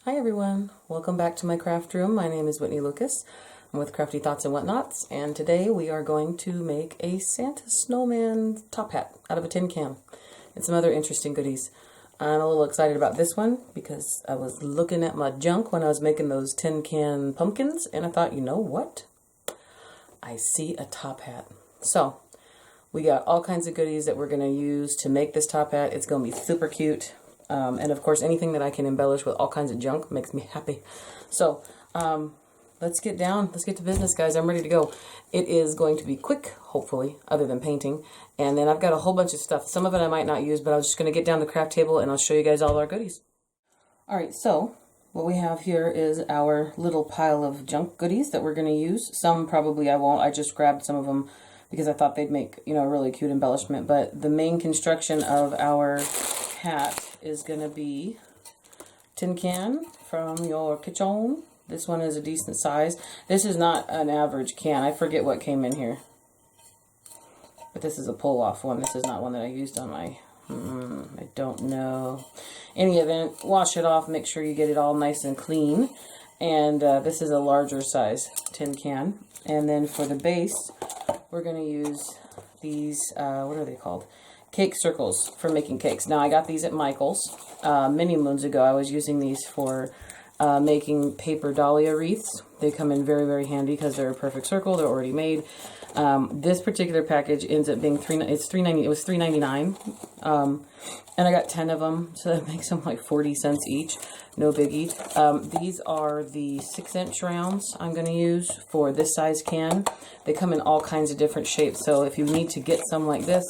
Hi everyone, welcome back to my craft room. My name is Whitney Lucas. I'm with Crafty Thoughts and Whatnots, and today we are going to make a Santa Snowman top hat out of a tin can and some other interesting goodies. I'm a little excited about this one because I was looking at my junk when I was making those tin can pumpkins, and I thought, you know what? I see a top hat. So we got all kinds of goodies that we're going to use to make this top hat. It's going to be super cute. And of course, anything that I can embellish with all kinds of junk makes me happy. So, let's get to business, guys. I'm ready to go. It is going to be quick, hopefully, other than painting. And then I've got a whole bunch of stuff. Some of it I might not use, but I was just going to get down the craft table and I'll show you guys all our goodies. Alright, so what we have here is our little pile of junk goodies that we're going to use. Some probably I won't. I just grabbed some of them because I thought they'd make, a really cute embellishment. But the main construction of our hat is going to be tin can from your kitchen. This one is a decent size. This is not an average can. I forget what came in here. But this is a pull-off one. This is not one that I used on my... I don't know. Any event, wash it off. Make sure you get it all nice and clean. And this is a larger size tin can. And then for the base, we're going to use these, what are they called? Cake circles for making cakes. Now I got these at Michael's many moons ago. I was using these for making paper dahlia wreaths. They come in very, very handy because they're a perfect circle. They're already made. This particular package ends up being $3.90. It was $3.99, and I got 10 of them, so that makes them like 40 cents each. No biggie. These are the 6-inch rounds I'm going to use for this size can. They come in all kinds of different shapes, so if you need to get some like this,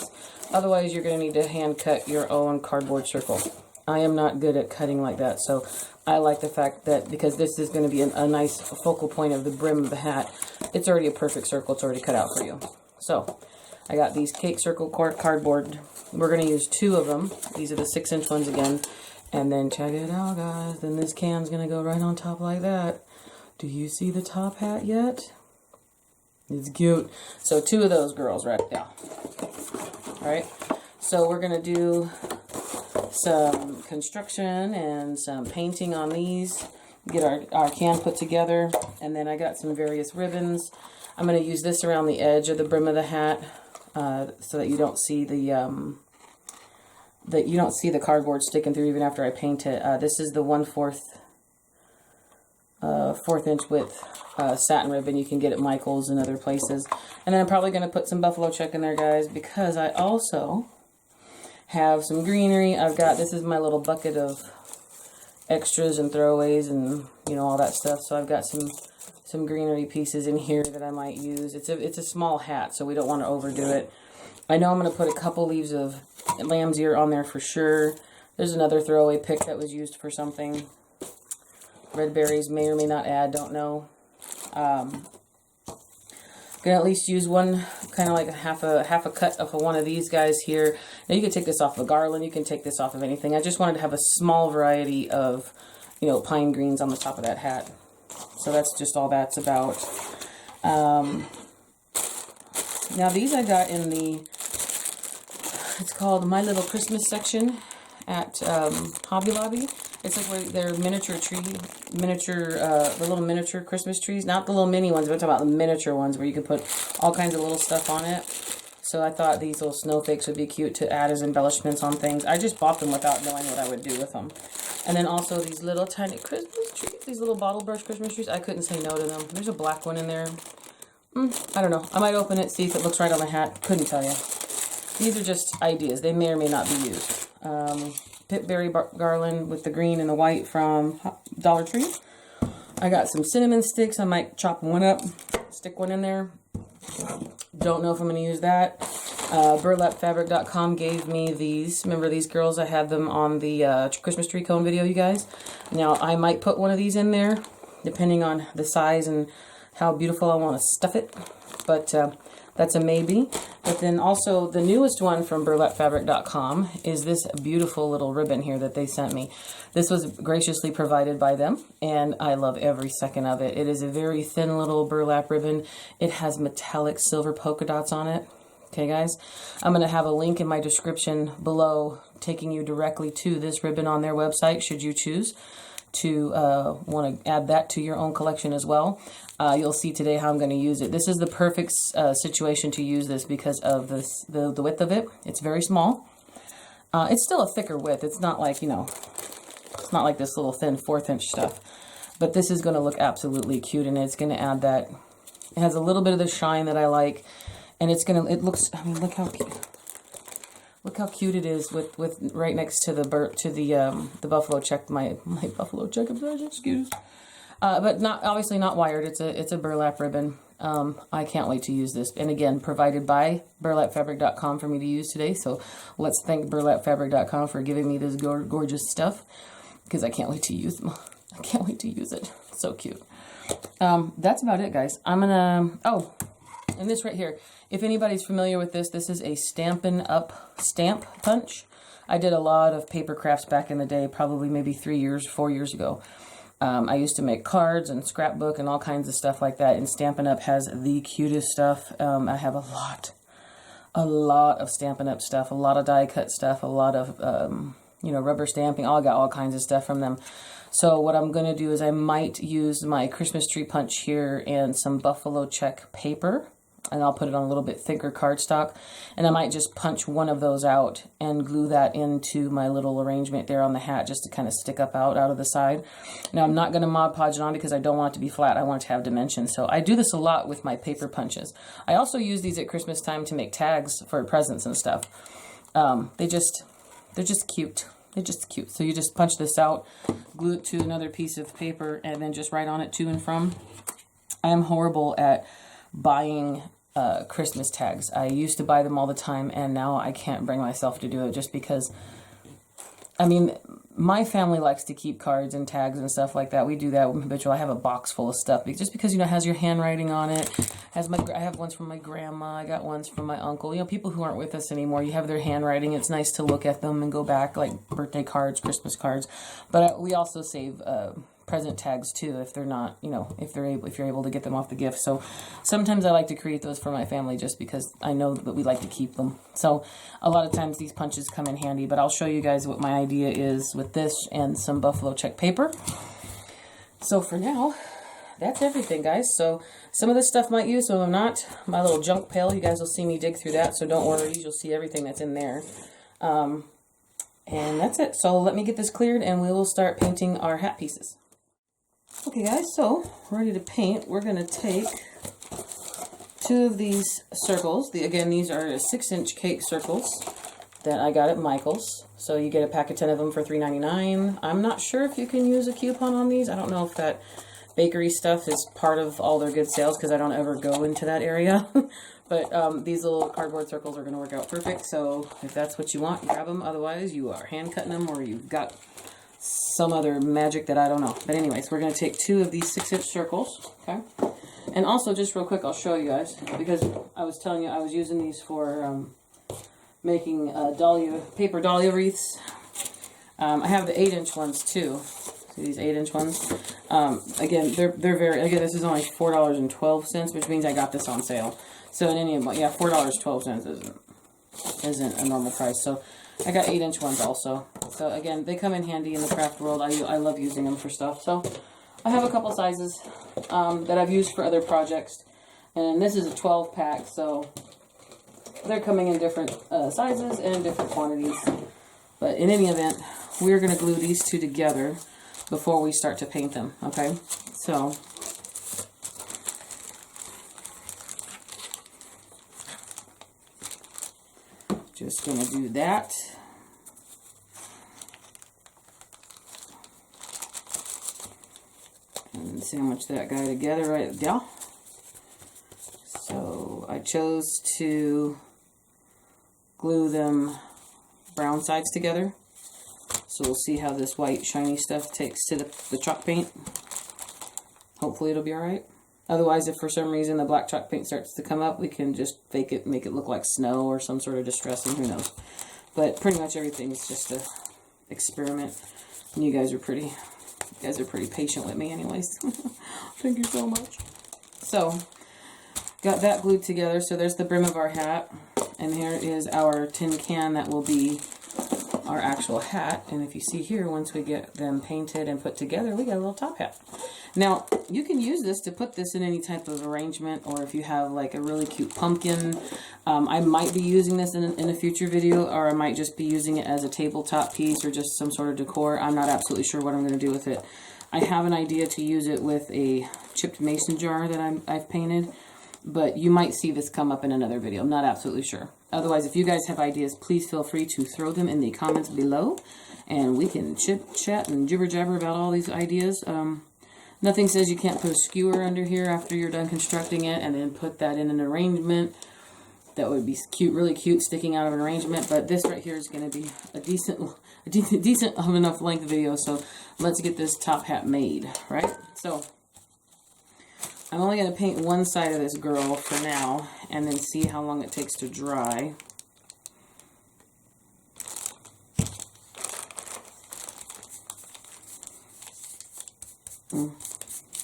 otherwise you're going to need to hand cut your own cardboard circle. I am not good at cutting like that, so I like the fact that because this is going to be a nice focal point of the brim of the hat, it's already a perfect circle. It's already cut out for you. So I got these cake circle cardboard. We're going to use 2 of them. These are the 6-inch ones again. And then check it out, guys. Then this can's going to go right on top like that. Do you see the top hat yet? It's cute. So 2 of those girls right there. Alright. So we're going to do some construction and some painting on these. Get our can put together. And then I got some various ribbons. I'm going to use this around the edge of the brim of the hat so that you don't see the cardboard sticking through even after I paint it. This is the 1/4 inch width satin ribbon you can get at Michael's and other places. And then I'm probably going to put some buffalo check in there, guys, because I also have some greenery. This is my little bucket of extras and throwaways and, all that stuff. So I've got some greenery pieces in here that I might use. It's a small hat, so we don't want to overdo it. I know I'm going to put a couple leaves of lamb's ear on there for sure. There's another throwaway pick that was used for something. Red berries may or may not add, don't know. Gonna at least use one, kind of like half a cut of one of these guys here. Now you can take this off of a garland, you can take this off of anything. I just wanted to have a small variety of, pine greens on the top of that hat. So that's just all that's about. Now these I got in it's called My Little Christmas section at Hobby Lobby. It's like where they're the little miniature Christmas trees. Not the little mini ones, but I'm talking about the miniature ones where you can put all kinds of little stuff on it. So I thought these little snowflakes would be cute to add as embellishments on things. I just bought them without knowing what I would do with them. And then also these little tiny Christmas trees, these little bottle brush Christmas trees. I couldn't say no to them. There's a black one in there. I don't know. I might open it, see if it looks right on the hat. Couldn't tell you. These are just ideas. They may or may not be used. Pipberry garland with the green and the white from Dollar Tree. I got some cinnamon sticks. I might chop one up, stick one in there. Don't know if I'm going to use that. Burlapfabric.com gave me these. Remember these girls? I had them on the Christmas tree cone video, you guys. Now, I might put one of these in there, depending on the size and how beautiful I want to stuff it. But that's a maybe. But then also the newest one from burlapfabric.com is this beautiful little ribbon here that they sent me. This was graciously provided by them, and I love every second of it. It is a very thin little burlap ribbon. It has metallic silver polka dots on it. Okay, guys? I'm going to have a link in my description below taking you directly to this ribbon on their website, should you choose to want to add that to your own collection as well, you'll see today how I'm going to use it. This is the perfect situation to use this because of the width of it. It's very small. It's still a thicker width. It's not like, you know, it's not like this little thin 1/4 inch stuff. But this is going to look absolutely cute, and it's going to add that. It has a little bit of the shine that I like, and it's going to, it looks, I mean, look how cute. Look how cute it is with right next to the buffalo check, my buffalo check obsession, excuse. But not, obviously not wired. It's a burlap ribbon. I can't wait to use this. And again, provided by burlapfabric.com for me to use today. So let's thank burlapfabric.com for giving me this gorgeous stuff, because I can't wait to use them. I can't wait to use it. So cute. That's about it, guys. I'm gonna, oh, and this right here. If anybody's familiar with this, this is a Stampin' Up stamp punch. I did a lot of paper crafts back in the day, probably maybe 4 years ago. I used to make cards and scrapbook and all kinds of stuff like that, and Stampin' Up has the cutest stuff. I have a lot of Stampin' Up stuff, a lot of die cut stuff, a lot of, you know, rubber stamping. I got all kinds of stuff from them. So what I'm going to do is I might use my Christmas tree punch here and some buffalo check paper, and I'll put it on a little bit thicker cardstock, and I might just punch one of those out and glue that into my little arrangement there on the hat, just to kind of stick up out of the side. Now I'm not going to Mod Podge it on because I don't want it to be flat. I want it to have dimension. So I do this a lot with my paper punches. I also use these at Christmas time to make tags for presents and stuff. They're just cute. They're just cute. So you just punch this out, glue it to another piece of paper, and then just write on it to and from. I am horrible at buying Christmas tags. I used to buy them all the time, and now I can't bring myself to do it just because, I mean, my family likes to keep cards and tags and stuff like that. We do that habitually. I have a box full of stuff just because, you know, it has your handwriting on it. I have ones from my grandma. I got ones from my uncle. You know, people who aren't with us anymore, you have their handwriting. It's nice to look at them and go back, like birthday cards, Christmas cards. But we also save present tags too, if they're not, you know, if you're able to get them off the gift. So sometimes I like to create those for my family just because I know that we like to keep them. So a lot of times these punches come in handy, but I'll show you guys what my idea is with this and some buffalo check paper. So for now, that's everything, guys. So some of this stuff might use, some of them not. My little junk pail, you guys will see me dig through that, so don't worry, you'll see everything that's in there. And that's it. So let me get this cleared and we will start painting our hat pieces. Okay guys, so we're ready to paint. We're going to take 2 of these circles. Again, these are 6-inch cake circles that I got at Michael's. So you get a pack of 10 of them for $3.99. I'm not sure if you can use a coupon on these. I don't know if that bakery stuff is part of all their good sales because I don't ever go into that area. But these little cardboard circles are going to work out perfect. So if that's what you want, grab them. Otherwise, you are hand cutting them or you've got some other magic that I don't know. But anyways, we're going to take 2 of these 6-inch circles, okay? And also, just real quick, I'll show you guys, because I was telling you I was using these for making paper dahlia wreaths. I have the 8-inch ones too. See these 8-inch ones? Again, they're very, again, this is only $4.12, which means I got this on sale. So in any event, yeah, $4.12 isn't a normal price. So I got 8-inch ones also. So again, they come in handy in the craft world. I love using them for stuff. So I have a couple sizes that I've used for other projects. And this is a 12-pack, so they're coming in different sizes and different quantities. But in any event, we're going to glue these 2 together before we start to paint them, okay? So just going to do that. And sandwich that guy together right there. So I chose to glue them brown sides together. So we'll see how this white shiny stuff takes to the chalk paint. Hopefully it'll be alright. Otherwise, if for some reason the black chalk paint starts to come up, we can just fake it, make it look like snow or some sort of distressing, who knows. But pretty much everything is just a experiment. And you guys are pretty patient with me anyways. Thank you so much. So, got that glued together. So there's the brim of our hat. And here is our tin can that will be our actual hat. And if you see here, once we get them painted and put together, we got a little top hat. Now, you can use this to put this in any type of arrangement, or if you have like a really cute pumpkin. I might be using this in a future video, or I might just be using it as a tabletop piece or just some sort of decor. I'm not absolutely sure what I'm going to do with it. I have an idea to use it with a chipped mason jar that I've painted, but you might see this come up in another video. I'm not absolutely sure. Otherwise, if you guys have ideas, please feel free to throw them in the comments below, and we can chit-chat and jibber-jabber about all these ideas. Nothing says you can't put a skewer under here after you're done constructing it and then put that in an arrangement. That would be cute, really cute, sticking out of an arrangement. But this right here is going to be a decent enough length video. So let's get this top hat made, right? So I'm only going to paint one side of this girl for now and then see how long it takes to dry.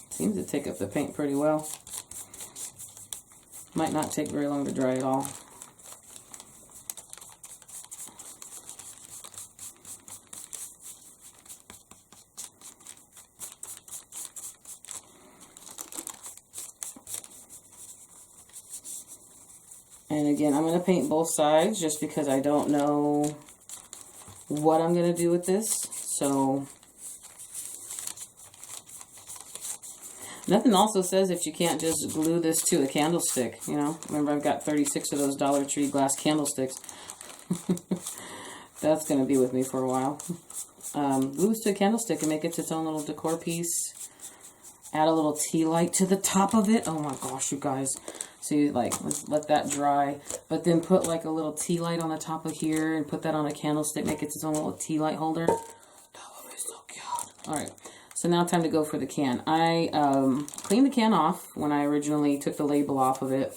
Seems to take up the paint pretty well. Might not take very long to dry at all. And again, I'm going to paint both sides just because I don't know what I'm going to do with this. So nothing also says if you can't just glue this to a candlestick, you know. Remember, I've got 36 of those Dollar Tree glass candlesticks. That's going to be with me for a while. Glue this to a candlestick and make it its own little decor piece. Add a little tea light to the top of it. Oh my gosh, you guys. So you let that dry. But then put like a little tea light on the top of here and put that on a candlestick. Make it its own little tea light holder. That would be so cute. Alright. So now time to go for the can. I cleaned the can off when I originally took the label off of it.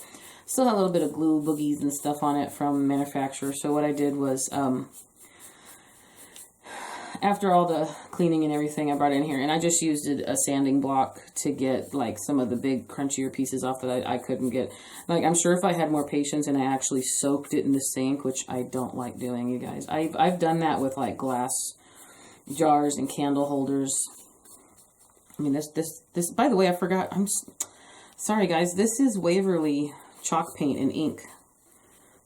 Still had a little bit of glue boogies and stuff on it from manufacturer. So what I did was, after all the cleaning and everything, I brought it in here. And I just used a sanding block to get like some of the big crunchier pieces off that I couldn't get. Like, I'm sure if I had more patience and I actually soaked it in the sink, which I don't like doing, you guys. I've done that with like glass jars and candle holders. I mean, this, by the way, I forgot, sorry guys, this is Waverly chalk paint and ink.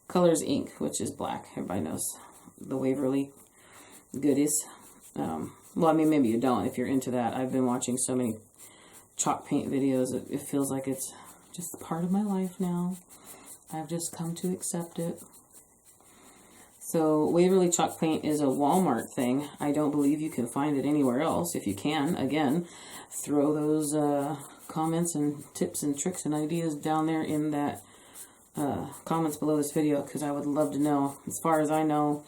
Colors ink, which is black. Everybody knows the Waverly goodies. Well, I mean, maybe you don't if you're into that. I've been watching so many chalk paint videos, it feels like it's just part of my life now. I've just come to accept it. So Waverly chalk paint is a Walmart thing. I don't believe you can find it anywhere else. If you can, again, throw those comments and tips and tricks and ideas down there in that comments below this video, because I would love to know. As far as I know,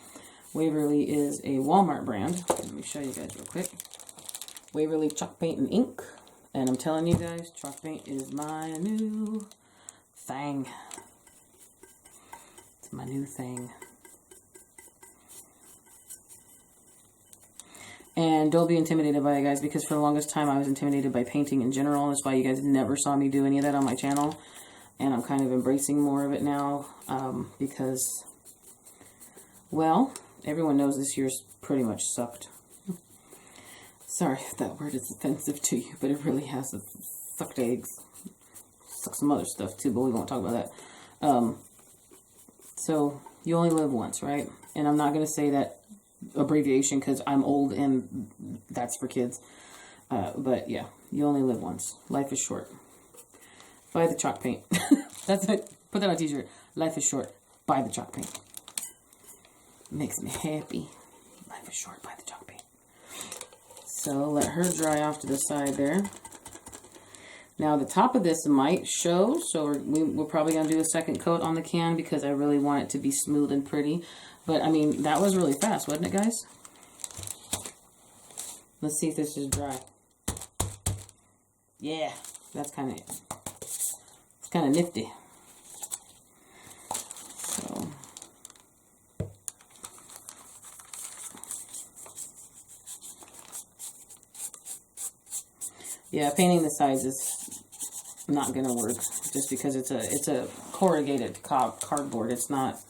Waverly is a Walmart brand. Let me show you guys real quick. Waverly chalk paint and ink. And I'm telling you guys, chalk paint is my new thing. It's my new thing. And don't be intimidated by it, guys, because for the longest time I was intimidated by painting in general. That's why you guys never saw me do any of that on my channel. And I'm kind of embracing more of it now because, well, everyone knows this year's pretty much sucked. Sorry if that word is offensive to you, but it really has. It sucked eggs. Sucked some other stuff too, but we won't talk about that. So, you only live once, right? And I'm not going to say that abbreviation because I'm old and that's for kids. But yeah, you only live once. Life is short. Buy the chalk paint. That's it. Put that on a t-shirt. Life is short. Buy the chalk paint. Makes me happy. Life is short. Buy the chalk paint. So let her dry off to the side there. Now the top of this might show, so we're probably going to do a second coat on the can because I really want it to be smooth and pretty. But I mean, that was really fast, wasn't it, guys? Let's see if this is dry. Yeah, that's kind of, it's kind of nifty. So, yeah, painting the sides is not gonna work just because it's a corrugated cardboard. It's not.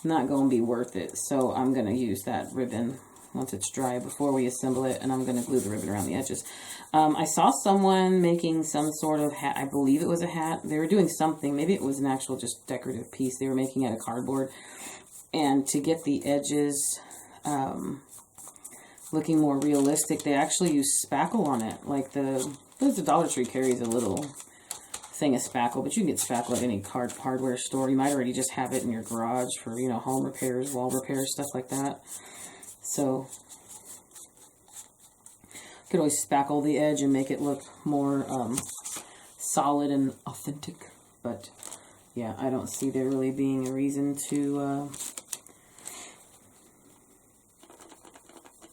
not going to be worth it. So I'm going to use that ribbon once it's dry before we assemble it, and I'm going to glue the ribbon around the edges. I saw someone making some sort of hat. I believe it was a hat. They were doing something. Maybe it was an actual just decorative piece they were making out of cardboard. And to get the edges looking more realistic, they actually use spackle on it. Like the Dollar Tree carries a little thing of spackle, but you can get spackle at any hardware store. You might already just have it in your garage for, you know, home repairs, wall repairs, stuff like that. So you could always spackle the edge and make it look more solid and authentic. But yeah, I don't see there really being a reason to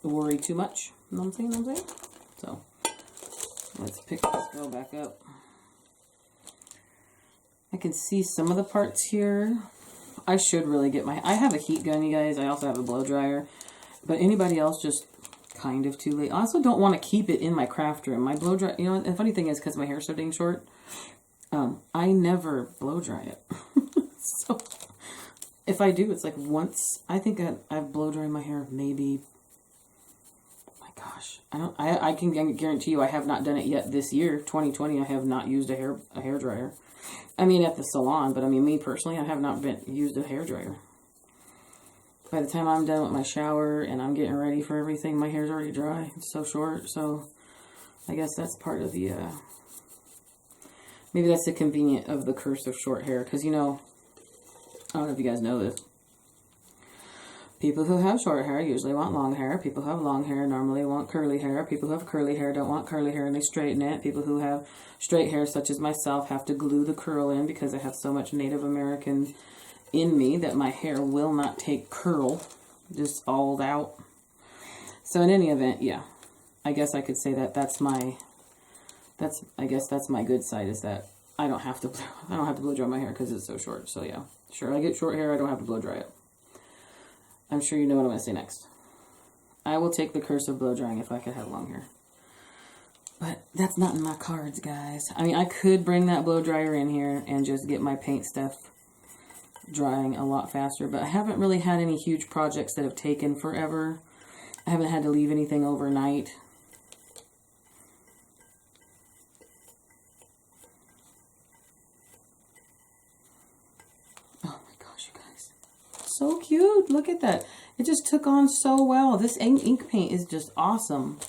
worry too much. You know what I'm saying? So let's pick this girl back up. I can see some of the parts here. I should really get I have a heat gun, you guys. I also have a blow dryer. But anybody else, just kind of too late. I also don't want to keep it in my craft room. My blow dry, you know, the funny thing is, because my hair's so dang short, I never blow dry it. So if I do, it's like once. I think I've blow dried my hair maybe, gosh, I can guarantee you I have not done it yet this year, 2020. I have not used a hair dryer. I mean, at the salon, but I mean, me personally, I have not used a hair dryer. By the time I'm done with my shower and I'm getting ready for everything, my hair's already dry. It's so short, so I guess that's part of the, maybe that's the convenient of the curse of short hair, because, you know, I don't know if you guys know this. People who have short hair usually want long hair. People who have long hair normally want curly hair. People who have curly hair don't want curly hair and they straighten it. People who have straight hair, such as myself, have to glue the curl in because I have so much Native American in me that my hair will not take curl, just bald out. So in any event, yeah, I guess I could say that I guess that's my good side, is that I don't have to blow dry my hair because it's so short. So yeah, sure, I get short hair, I don't have to blow dry it. I'm sure you know what I'm going to say next. I will take the curse of blow drying if I could have long hair. But that's not in my cards, guys. I mean, I could bring that blow dryer in here and just get my paint stuff drying a lot faster. But I haven't really had any huge projects that have taken forever. I haven't had to leave anything overnight. So cute. Look at that. It just took on so well. This ink paint is just awesome.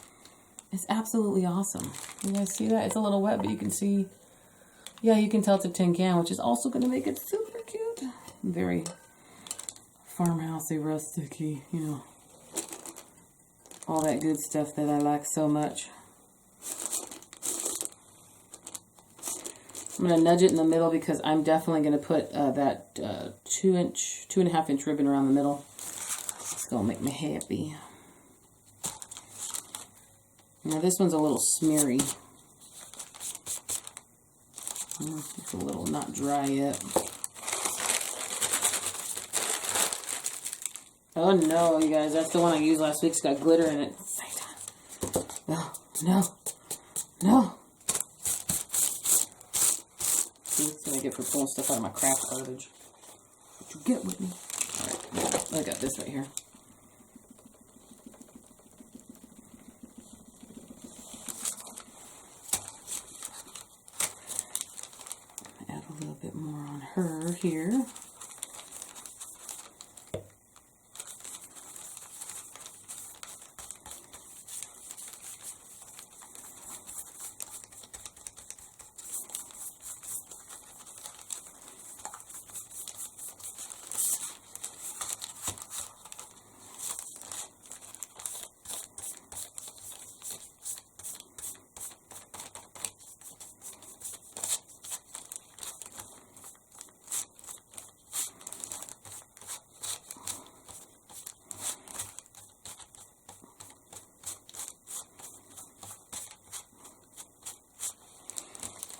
It's absolutely awesome. You guys see that? It's a little wet, but you can see, yeah, you can tell it's a tin can, which is also going to make it super cute. Very farmhousey, rustic-y, you know, all that good stuff that I like so much. I'm going to nudge it in the middle because I'm definitely going to put that 2.5 inch ribbon around the middle. It's going to make me happy. Now this one's a little smeary. It's a little not dry yet. Oh no, you guys, that's the one I used last week. It's got glitter in it. No, no, no. That's what I get for pulling stuff out of my craft garbage. What you get with me? Alright, I got this right here. Add a little bit more on her here.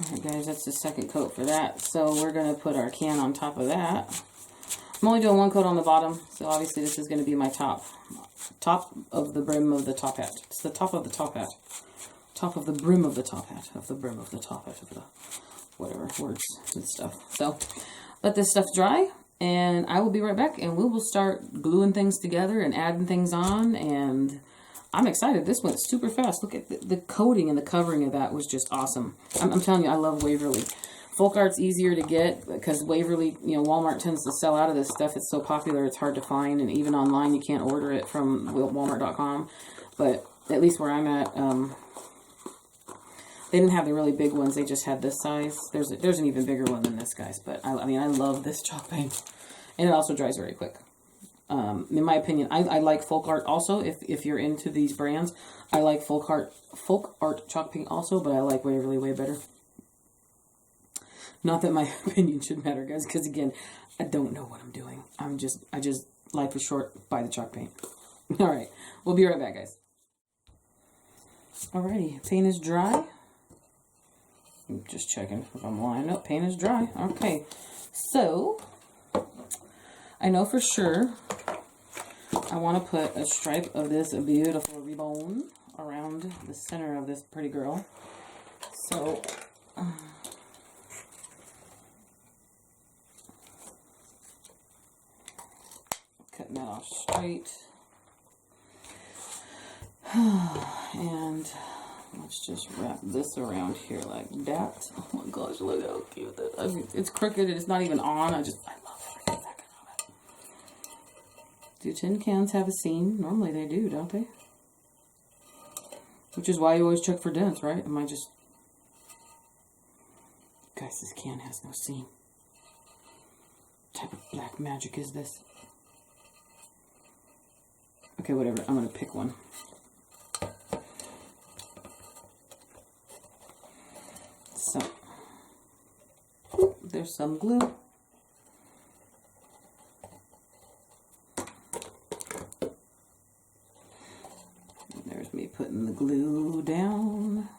Alright guys, that's the second coat for that. So we're going to put our can on top of that. I'm only doing one coat on the bottom, so obviously this is going to be my top of the brim of the top hat. It's the top of the top hat. Top of the brim of the top hat. Of the brim of the top hat. Of the whatever words and stuff. So let this stuff dry and I will be right back, and we will start gluing things together and adding things on, and I'm excited. This went super fast. Look at the coating and the covering of that was just awesome. I'm telling you, I love Waverly. Folk Art's easier to get because Waverly, you know, Walmart tends to sell out of this stuff. It's so popular, it's hard to find, and even online you can't order it from Walmart.com. But at least where I'm at, they didn't have the really big ones. They just had this size. There's an even bigger one than this, guys. But I mean, I love this chalk paint, and it also dries very quick. In my opinion, I like Folk Art also. If you're into these brands, I like Folk Art chalk paint also, but I like Waverly way better. Not that my opinion should matter, guys, because again, I don't know what I'm doing. I just life is short. Buy the chalk paint. All right, we'll be right back, guys. Alrighty, paint is dry. I'm just checking if I'm lying up. Paint is dry. Okay, so I know for sure I want to put a stripe of this beautiful ribbon around the center of this pretty girl. So cutting that off straight. And let's just wrap this around here like that. Oh my gosh, look how cute that is. I mean, it's crooked and it's not even on. I love every second of it. Do tin cans have a seam? Normally they do, don't they? Which is why you always check for dents, right? Am I just... Guys, this can has no seam. What type of black magic is this? Okay, whatever. I'm going to pick one. So, there's some glue. And there's me putting the glue down.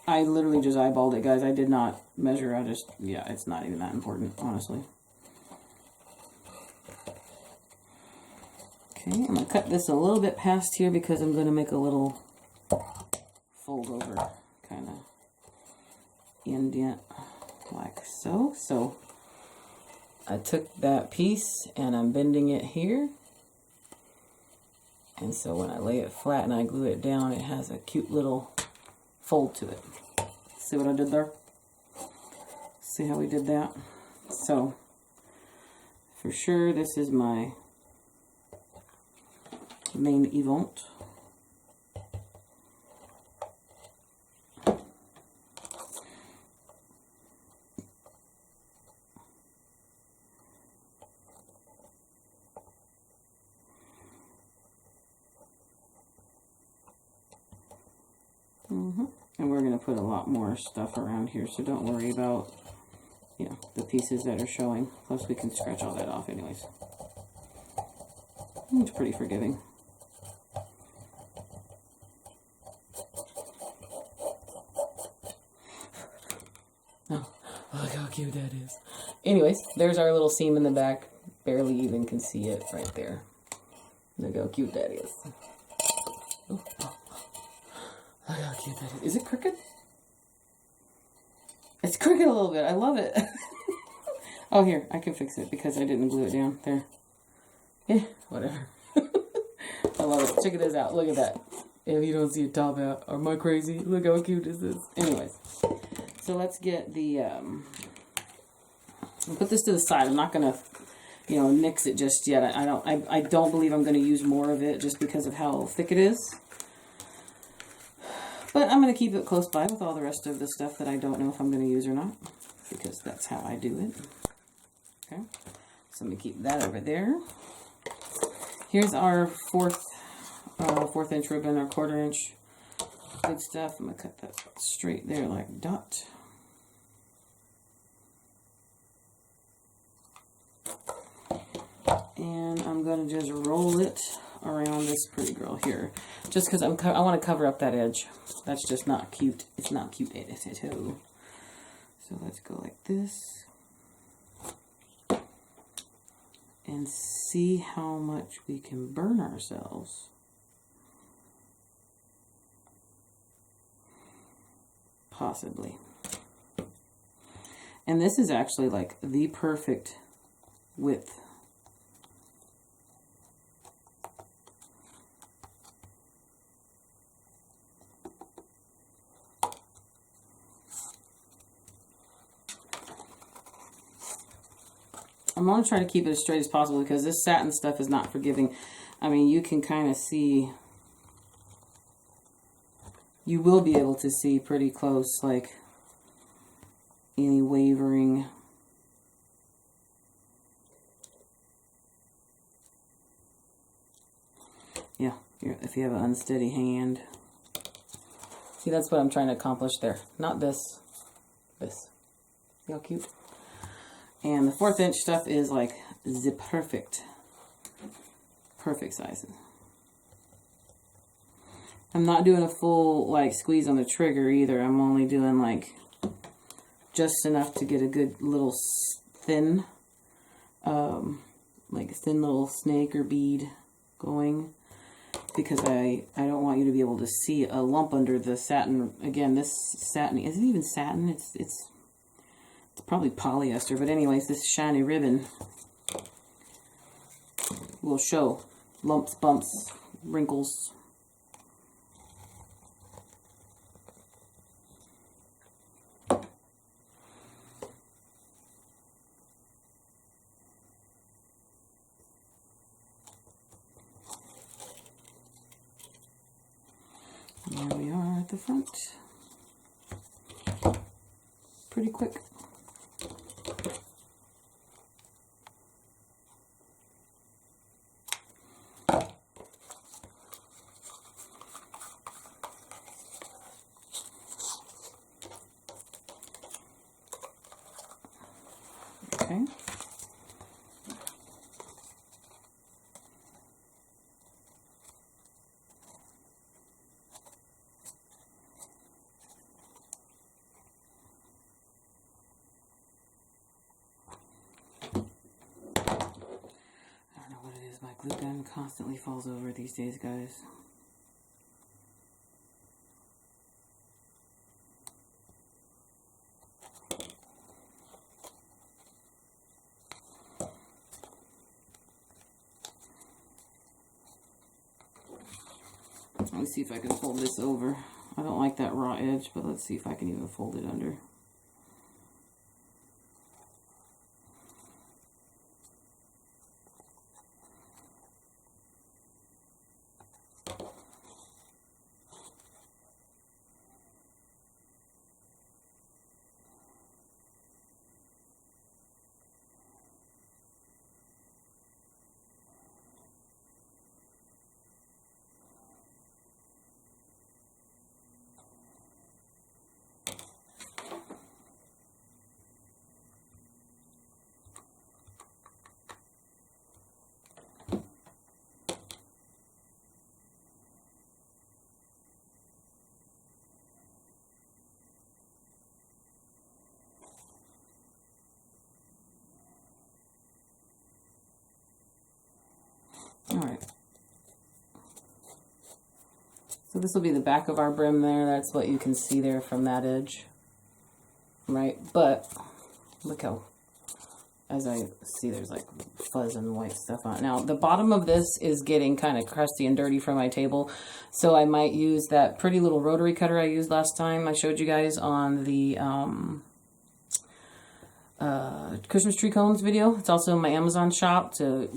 I literally just eyeballed it, guys. I did not measure. Yeah, it's not even that important, honestly. Okay, I'm going to cut this a little bit past here because I'm going to make a little fold over kind of indent like so. So I took that piece and I'm bending it here. And so when I lay it flat and I glue it down, it has a cute little fold to it. See what I did there? See how we did that? So for sure, this is my main event. And we're going to put a lot more stuff around here, so don't worry about, you know, the pieces that are showing. Plus we can scratch all that off anyways. It's pretty forgiving. Oh, look how cute that is. Anyways, there's our little seam in the back. Barely even can see it right there. Look how cute that is. Oh, oh. Look how cute that is. Is it crooked? It's crooked a little bit. I love it. Oh, here. I can fix it because I didn't glue it down. There. Yeah, whatever. I love it. Check this out. Look at that. If you don't see it top out, am I crazy? Look how cute is this. Anyways. So let's get the... I'll put this to the side. I'm not going to, you know, nix it just yet. I don't believe I'm going to use more of it just because of how thick it is. But I'm going to keep it close by with all the rest of the stuff that I don't know if I'm going to use or not, because that's how I do it. Okay, so I'm going to keep that over there. Here's our fourth inch ribbon, our 1/4 inch. Good stuff. I'm going to cut that straight there like dot. And I'm going to just roll it around this pretty girl here, just because I want to cover up that edge. That's just not cute. It's not cute at all. So let's go like this and see how much we can burn ourselves. Possibly. And this is actually like the perfect width. I'm going to try to keep it as straight as possible because this satin stuff is not forgiving. I mean, you can kind of see, you will be able to see pretty close, like, any wavering. Yeah, if you have an unsteady hand. See, that's what I'm trying to accomplish there. Not this. This. See how cute? And the 1/4 inch stuff is like the perfect sizes. I'm not doing a full like squeeze on the trigger either. I'm only doing like just enough to get a good little thin, like thin little snake or bead going, because I don't want you to be able to see a lump under the satin. Again, this satin, is it even satin? It's probably polyester, but anyways, this shiny ribbon will show lumps, bumps, wrinkles. There we are at the front. Pretty quick. Okay. My glue gun constantly falls over these days, guys. Let me see if I can fold this over. I don't like that raw edge, but let's see if I can even fold it under. All right. So this will be the back of our brim there. That's what you can see there from that edge. Right? But look how, as I see, there's like fuzz and white stuff on it. Now, the bottom of this is getting kind of crusty and dirty from my table. So I might use that pretty little rotary cutter I used last time. I showed you guys on the Christmas tree cones video. It's also in my Amazon shop. It's a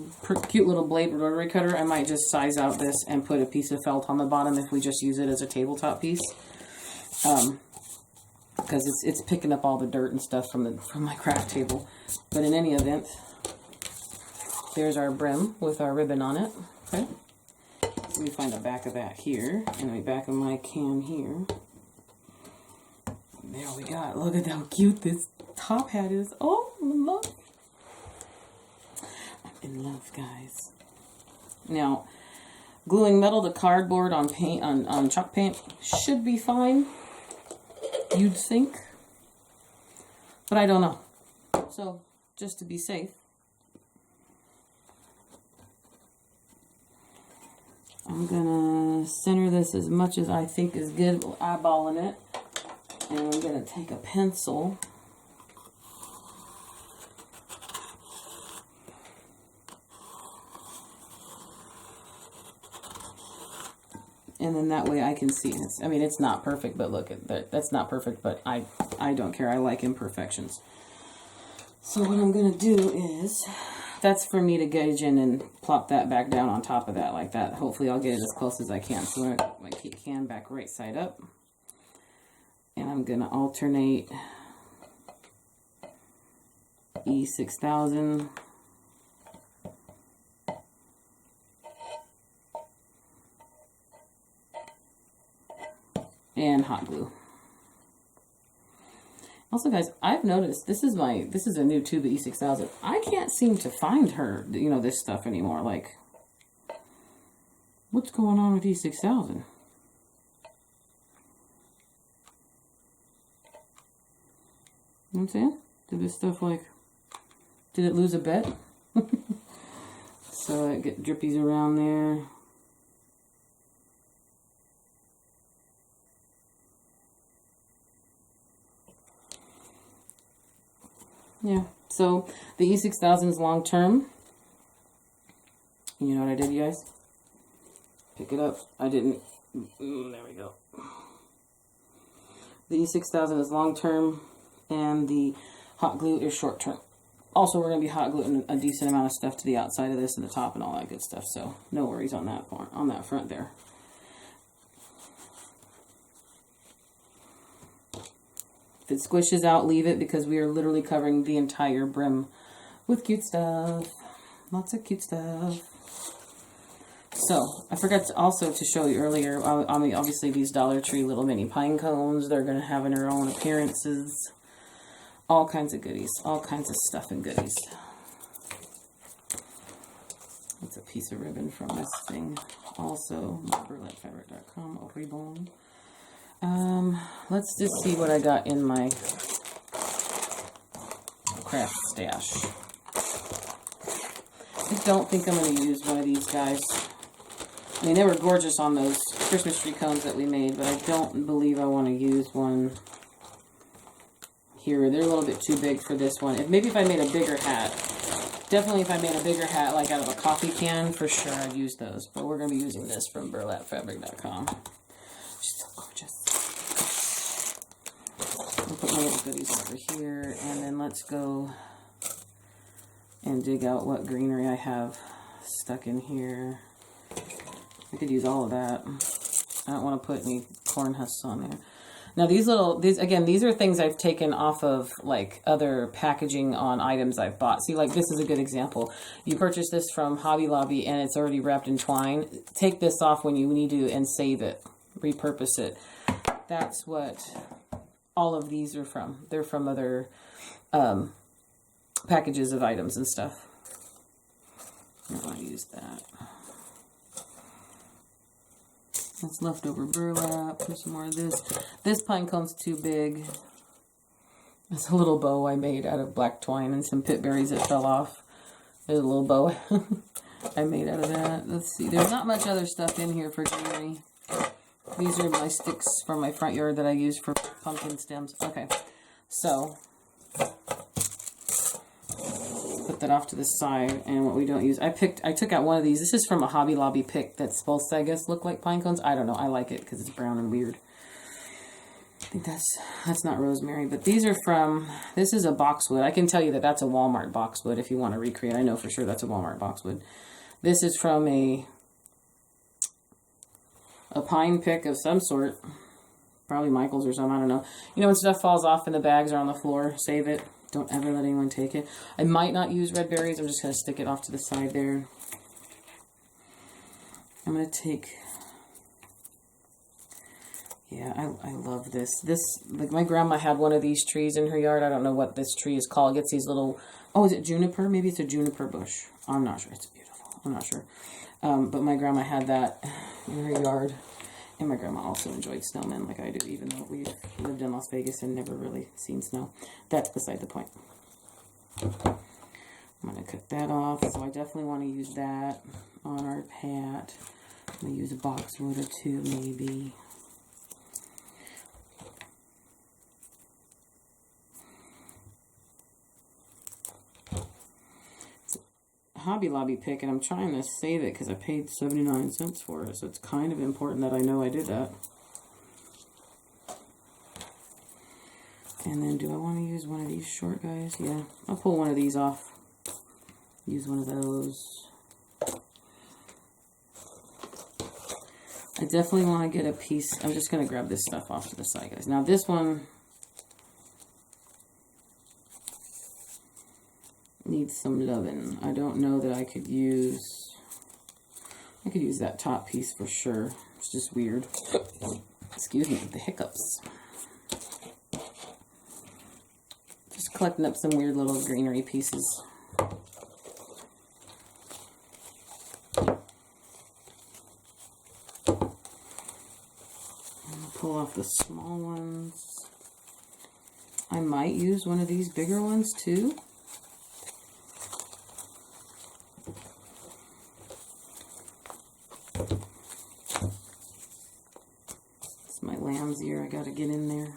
cute little blade rotary cutter. I might just size out this and put a piece of felt on the bottom if we just use it as a tabletop piece, because it's picking up all the dirt and stuff from my craft table. But in any event, there's our brim with our ribbon on it. Okay, let me find the back of that here and the back of my can here. There we got. Look at how cute this top hat is. Oh, I'm in love. I'm in love, guys. Now, gluing metal to cardboard on paint on chalk paint should be fine, you'd think, but I don't know. So, just to be safe, I'm gonna center this as much as I think is good, eyeballing it. And I'm going to take a pencil And then that way I can see. I mean, it's not perfect, but look at that. That's not perfect, but I don't care. I like imperfections. So what I'm going to do is, that's for me to gauge in and plop that back down on top of that like that. Hopefully I'll get it as close as I can. So I'm going to put my can back right side up. And I'm going to alternate E6000 and hot glue. Also, guys, I've noticed this is a new tube of E6000. I can't seem to find her, you know, this stuff anymore. Like, what's going on with E6000? You know what I'm saying? Did this stuff, like, did it lose a bet? So I get drippies around there. Yeah, so the E6000 is long term. You know what I did, you guys? Pick it up. I didn't. There we go. The E6000 is long term, and the hot glue is short term. Also, we're going to be hot gluing a decent amount of stuff to the outside of this and the top and all that good stuff. So no worries on that part, on that front there. If it squishes out, leave it, because we are literally covering the entire brim with cute stuff. Lots of cute stuff. So, I forgot to also to show you earlier, I mean, obviously these Dollar Tree little mini pine cones, they're going to have in their own appearances. All kinds of goodies. All kinds of stuff and goodies. That's a piece of ribbon from this thing. Also, burlapfabric.com, au ribbon. Let's just see what I got in my craft stash. I don't think I'm going to use one of these guys. I mean, they were gorgeous on those Christmas tree cones that we made, but I don't believe I want to use one here. They're a little bit too big for this one. Maybe if I made a bigger hat, definitely if I made a bigger hat, like out of a coffee can, for sure I'd use those. But we're going to be using this from burlapfabric.com. She's so gorgeous. I'll put my little goodies over here, and then let's go and dig out what greenery I have stuck in here. I could use all of that. I don't want to put any corn husks on there. Now these are things I've taken off of like other packaging on items I've bought. See, like this is a good example. You purchase this from Hobby Lobby and it's already wrapped in twine. Take this off when you need to and save it. Repurpose it. That's what all of these are from. They're from other packages of items and stuff. I don't want to use that. That's leftover burlap. There's some more of this. This pine cone's too big. It's a little bow I made out of black twine and some pit berries that fell off. There's a little bow I made out of that. Let's see. There's not much other stuff in here for greenery. These are my sticks from my front yard that I use for pumpkin stems. Okay, so put that off to the side. And what we don't use, I took out one of these. This is from a Hobby Lobby pick that's supposed to, I guess, look like pine cones. I don't know. I like it because it's brown and weird. I think that's not rosemary, but these are from, this is a boxwood. I can tell you that that's a Walmart boxwood if you want to recreate. I know for sure that's a Walmart boxwood. This is from a pine pick of some sort. Probably Michael's or something. I don't know. You know, when stuff falls off and the bags are on the floor, save it. Don't ever let anyone take it. I might not use red berries. I'm just going to stick it off to the side there. I'm going to take... Yeah, I love this. This, like my grandma had one of these trees in her yard. I don't know what this tree is called. It gets these little... Oh, is it juniper? Maybe it's a juniper bush. I'm not sure. It's beautiful. I'm not sure. But my grandma had that in her yard. And my grandma also enjoyed snowmen like I do, even though we lived in Las Vegas and never really seen snow. That's beside the point. I'm going to cut that off. So I definitely want to use that on our hat. I'm going to use a boxwood or two, maybe. Hobby Lobby pick, and I'm trying to save it because I paid 79 cents for it, so it's kind of important that I know I did that. And then do I want to use one of these short guys? Yeah, I'll pull one of these off. Use one of those. I definitely want to get a piece. I'm just going to grab this stuff off to the side, guys. Now this one needs some loving. I don't know that I could use that top piece for sure. It's just weird. Excuse me, the hiccups. Just collecting up some weird little greenery pieces. Pull off the small ones. I might use one of these bigger ones too. It's my lamb's ear I gotta get in there.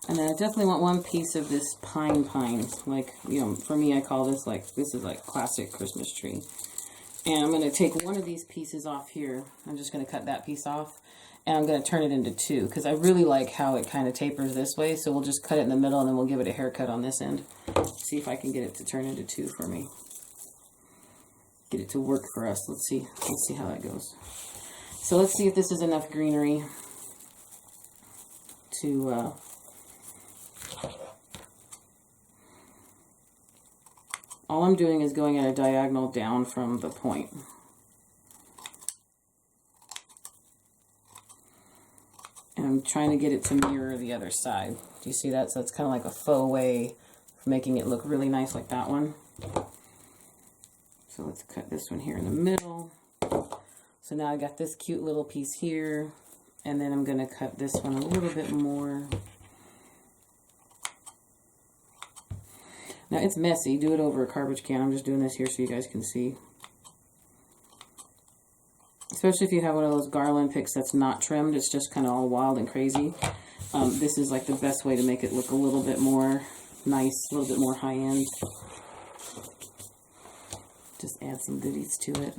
And then I definitely want one piece of this pine. Like, you know, for me, I call this like, this is like classic Christmas tree. And I'm going to take one of these pieces off here. I'm just going to cut that piece off. And I'm going to turn it into two. Because I really like how it kind of tapers this way. So we'll just cut it in the middle and then we'll give it a haircut on this end. See if I can get it to turn into two for me. Get it to work for us. Let's see how that goes. So let's see if this is enough greenery to... all I'm doing is going at a diagonal down from the point. And I'm trying to get it to mirror the other side. Do you see that? So it's kind of like a faux way of making it look really nice like that one. So let's cut this one here in the middle. So now I got this cute little piece here. And then I'm going to cut this one a little bit more. Now, it's messy. Do it over a garbage can. I'm just doing this here so you guys can see. Especially if you have one of those garland picks that's not trimmed. It's just kind of all wild and crazy. This is like the best way to make it look a little bit more nice, a little bit more high-end. Just add some goodies to it.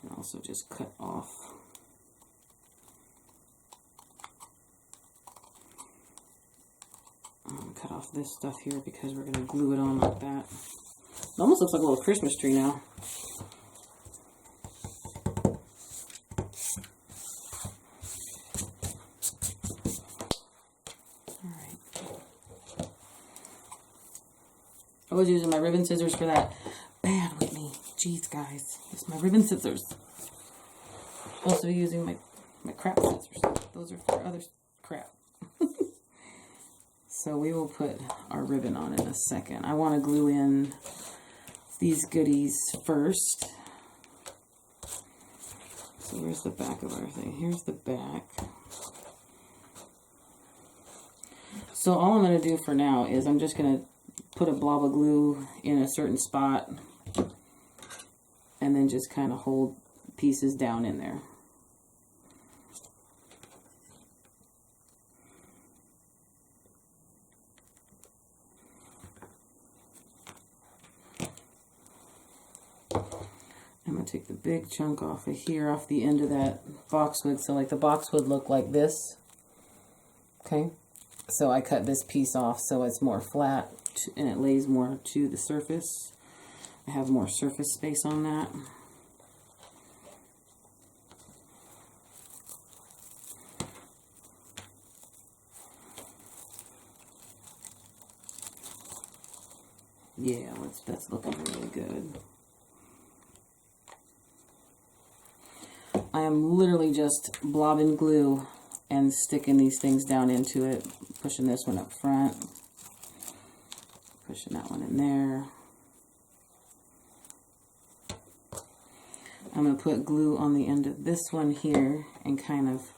And also just cut off. I'm going to cut off this stuff here because we're going to glue it on like that. It almost looks like a little Christmas tree now. Alright. I was using my ribbon scissors for that. Bad with me. Jeez, guys. It's my ribbon scissors. I'm supposed to be using my crap scissors. Those are for other crap. So we will put our ribbon on in a second. I want to glue in these goodies first. So where's the back of our thing? Here's the back. So all I'm going to do for now is I'm just going to put a blob of glue in a certain spot and then just kind of hold pieces down in there. I'm going to take the big chunk off of here, off the end of that boxwood. So like the boxwood look like this. Okay. So I cut this piece off so it's more flat and it lays more to the surface. I have more surface space on that. Yeah, that's looking really good. I am literally just blobbing glue and sticking these things down into it, pushing this one up front, pushing that one in there. I'm going to put glue on the end of this one here and kind of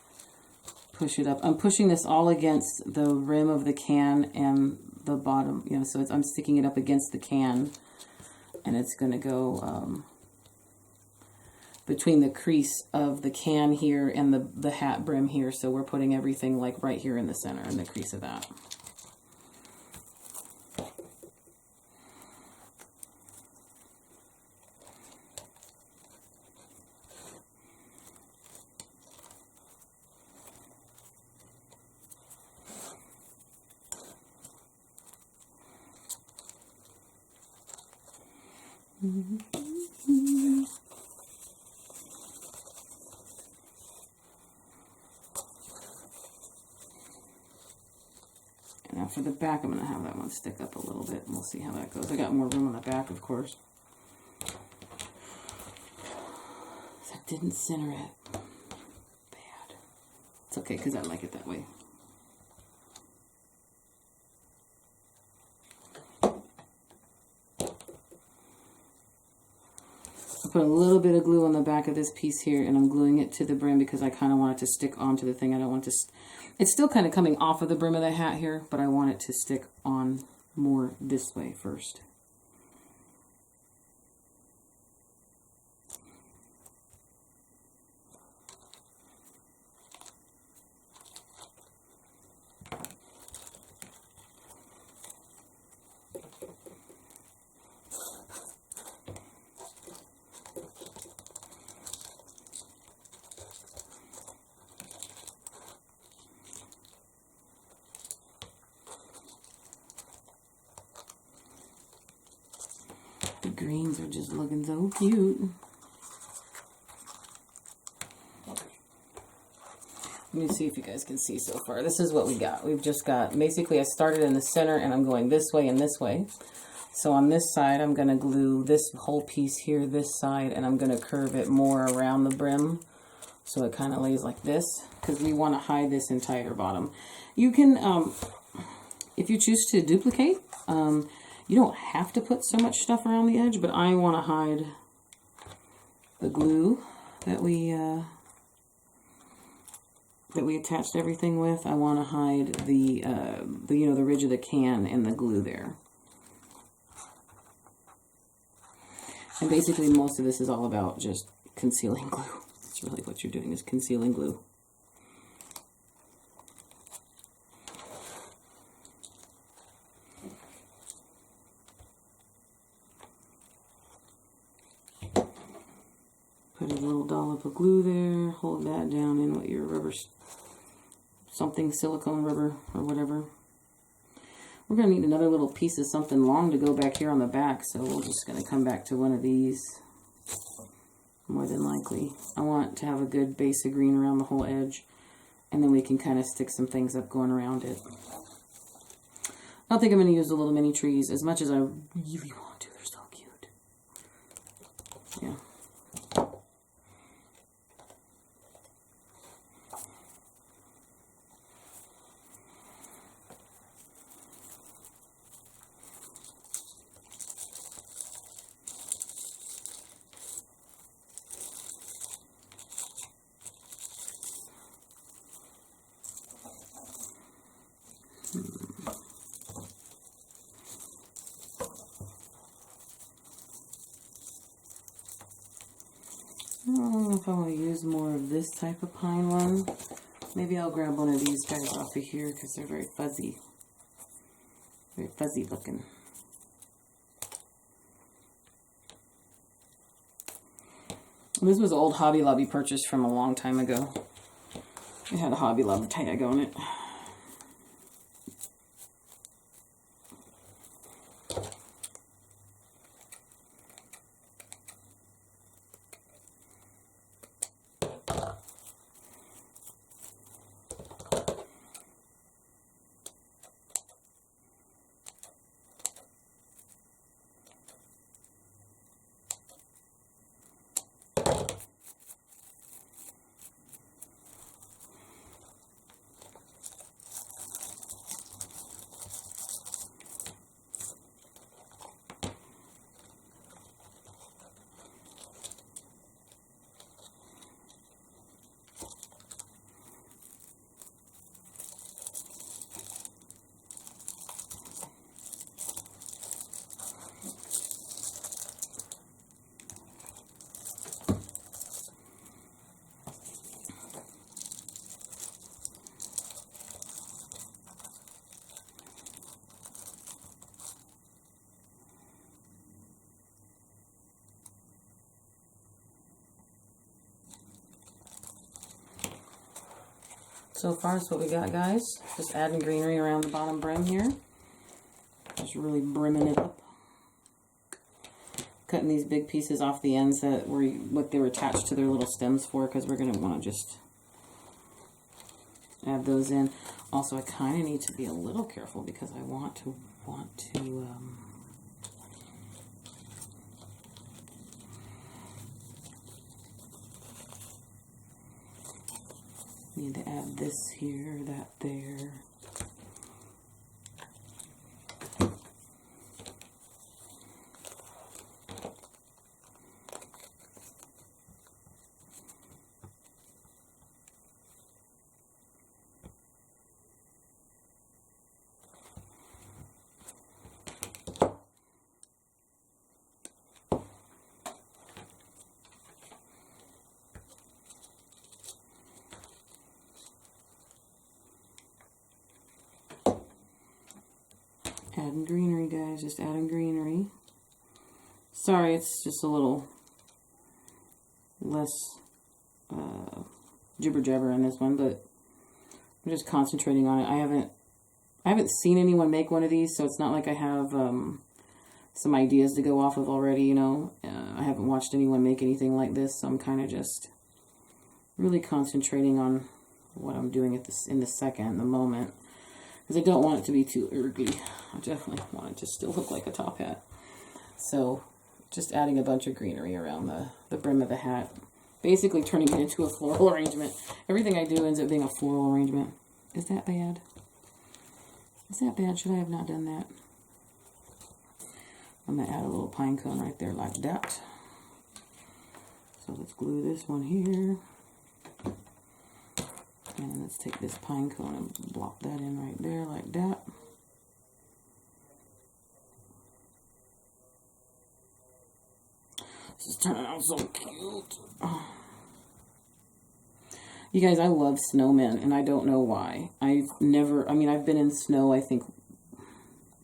push it up. I'm pushing this all against the rim of the can and the bottom, you know, so I'm sticking it up against the can, and it's going to go between the crease of the can here and the hat brim here. So we're putting everything like right here in the center, in the crease of that. And now for the back, I'm going to have that one stick up a little bit, and we'll see how that goes. I got more room on the back, of course. That didn't center it. Bad. It's okay, because I like it that way. Put a little bit of glue on the back of this piece here, and I'm gluing it to the brim because I kind of want it to stick onto the thing. I don't want to, it's still kind of coming off of the brim of the hat here, but I want it to stick on more this way first. The greens are just looking so cute. Let me see if you guys can see so far. This is what we got. We've just got, basically I started in the center and I'm going this way and this way. So on this side, I'm going to glue this whole piece here, this side, and I'm going to curve it more around the brim. So it kind of lays like this, because we want to hide this entire bottom. You can, if you choose to duplicate, you don't have to put so much stuff around the edge, but I want to hide the glue that we attached everything with. I want to hide the the ridge of the can and the glue there. And basically most of this is all about just concealing glue. That's really what you're doing, is concealing glue. Put a little dollop of glue there, hold that down in with your rubber, something, silicone rubber or whatever. We're going to need another little piece of something long to go back here on the back, so we're just going to come back to one of these, more than likely. I want to have a good base of green around the whole edge, and then we can kind of stick some things up going around it. I don't think I'm going to use the little mini trees as much as I really want to. They're so cute. Yeah. I don't know if I want to use more of this type of pine one. Maybe I'll grab one of these guys off of here because they're very fuzzy. Very fuzzy looking. This was an old Hobby Lobby purchase from a long time ago. It had a Hobby Lobby tag on it. so far is what we got, guys. Just adding greenery around the bottom brim here. Just really brimming it up. Cutting these big pieces off the ends that were what they were attached to their little stems for, because we're going to want to just add those in. Also, I kind of need to be a little careful because I want to need to add this here, that there. Adding greenery, guys, just adding greenery. Sorry, it's just a little less jibber jabber on this one, but I'm just concentrating on it. I haven't seen anyone make one of these, so it's not like I have some ideas to go off of already, you know. I haven't watched anyone make anything like this, so I'm kind of just really concentrating on what I'm doing in the second, the moment. Because I don't want it to be too ugly. I definitely want it to still look like a top hat. So, just adding a bunch of greenery around the brim of the hat. Basically turning it into a floral arrangement. Everything I do ends up being a floral arrangement. Is that bad? Is that bad? Should I have not done that? I'm going to add a little pine cone right there like that. So let's glue this one here. And let's take this pine cone and block that in right there like that. This is turning out so cute. Oh. You guys, I love snowmen, and I don't know why. I've been in snow, I think,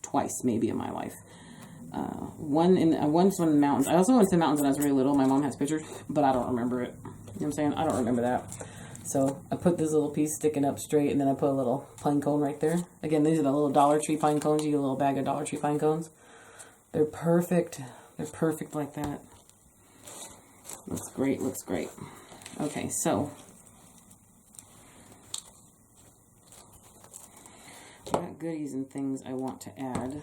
twice maybe in my life. Once in the mountains. I also went to the mountains when I was really little. My mom has pictures, but I don't remember it. You know what I'm saying? I don't remember that. So I put this little piece sticking up straight, and then I put a little pine cone right there. Again, these are the little Dollar Tree pine cones. You get a little bag of Dollar Tree pine cones. They're perfect. They're perfect like that. Looks great. Looks great. Okay, so I got goodies and things I want to add.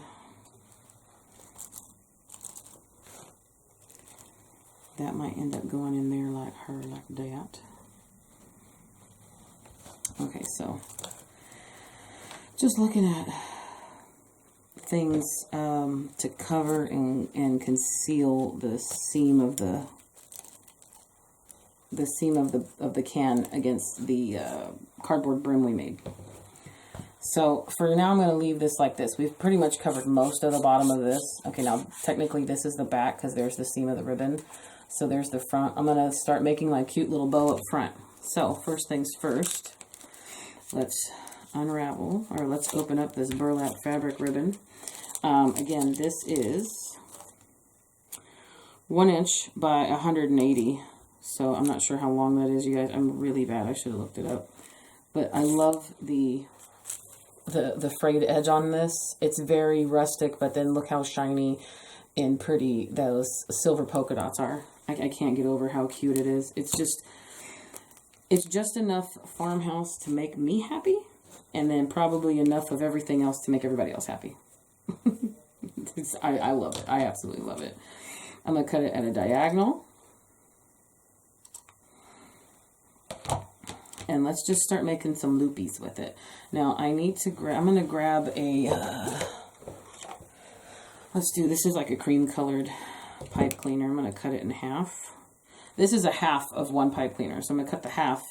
That might end up going in there like her, like that. Okay, so just looking at things to cover and conceal the seam of the can against the cardboard brim we made. So for now, I'm going to leave this like this. We've pretty much covered most of the bottom of this. Okay, now technically this is the back because there's the seam of the ribbon. So there's the front. I'm going to start making my cute little bow up front. So first things first. Let's unravel, or let's open up this burlap fabric ribbon. Again, this is 1 inch by 180. So I'm not sure how long that is, you guys. I'm really bad. I should have looked it up. But I love the frayed edge on this. It's very rustic, but then look how shiny and pretty those silver polka dots are. I can't get over how cute it is. It's just enough farmhouse to make me happy, and then probably enough of everything else to make everybody else happy. I love it. I absolutely love it. I'm going to cut it at a diagonal. And let's just start making some loopies with it. Now, I need to I'm going to grab a, this is like a cream colored pipe cleaner. I'm going to cut it in half. This is a half of one pipe cleaner. So I'm going to cut the half